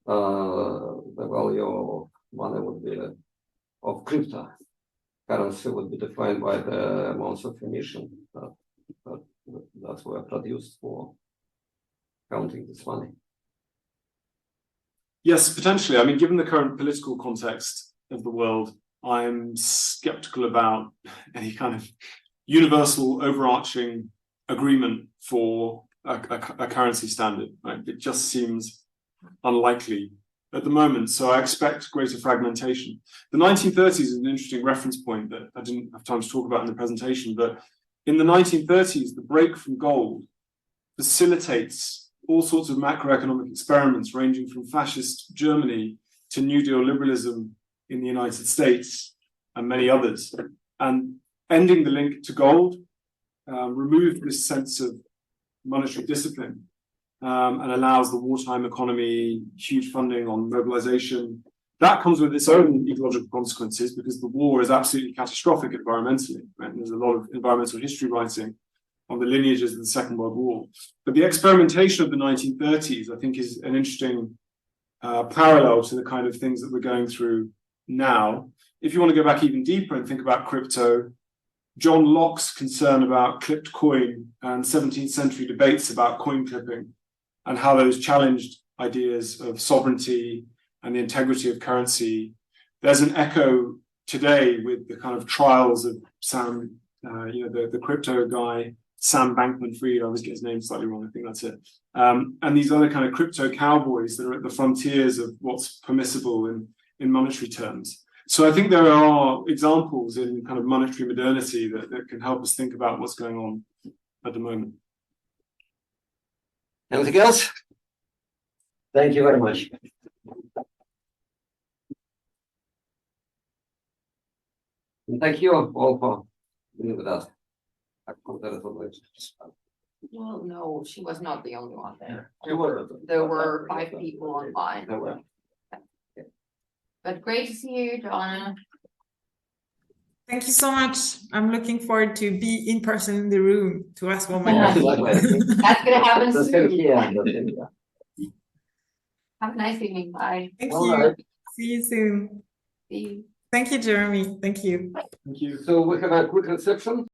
the value of money would be, of cryptocurrency would be defined by the amounts of emission that were produced for counting this money. Yes, potentially. I mean, given the current political context of the world, I'm skeptical about any kind of universal overarching agreement for a currency standard. Right? It just seems unlikely at the moment. So I expect greater fragmentation. The 1930s is an interesting reference point that I didn't have time to talk about in the presentation, but in the 1930s, the break from gold facilitates all sorts of macroeconomic experiments ranging from fascist Germany to New Deal liberalism in the United States and many others. And ending the link to gold removed this sense of monetary discipline and allows the wartime economy huge funding on mobilization. That comes with its own ecological consequences because the war is absolutely catastrophic environmentally. Right? There's a lot of environmental history writing on the lineages of the Second World War. But the experimentation of the 1930s, I think, is an interesting parallel to the kind of things that we're going through now. If you want to go back even deeper and think about crypto, John Locke's concern about clipped coin and 17th century debates about coin clipping and how those challenged ideas of sovereignty and the integrity of currency. There's an echo today with the kind of trials of Sam, the crypto guy, Sam Bankman-Fried, I always get his name slightly wrong, I think that's it. And these other kind of crypto cowboys that are at the frontiers of what's permissible in monetary terms. So I think there are examples in kind of monetary modernity that can help us think about what's going on at the moment. Anything else? Thank you very much. And thank you all for being with us. Well, no, she was not the only one there. There were. There were 5 people online. There were. But great to see you, Joanna. Thank you so much. I'm looking forward to be in person in the room to ask all my Yeah. questions. That's gonna happen That's soon. Have a nice evening. Bye. Thank All you. right. See you soon. See you. Thank you, Jeremy. Thank you. Thank you. So we have a quick reception.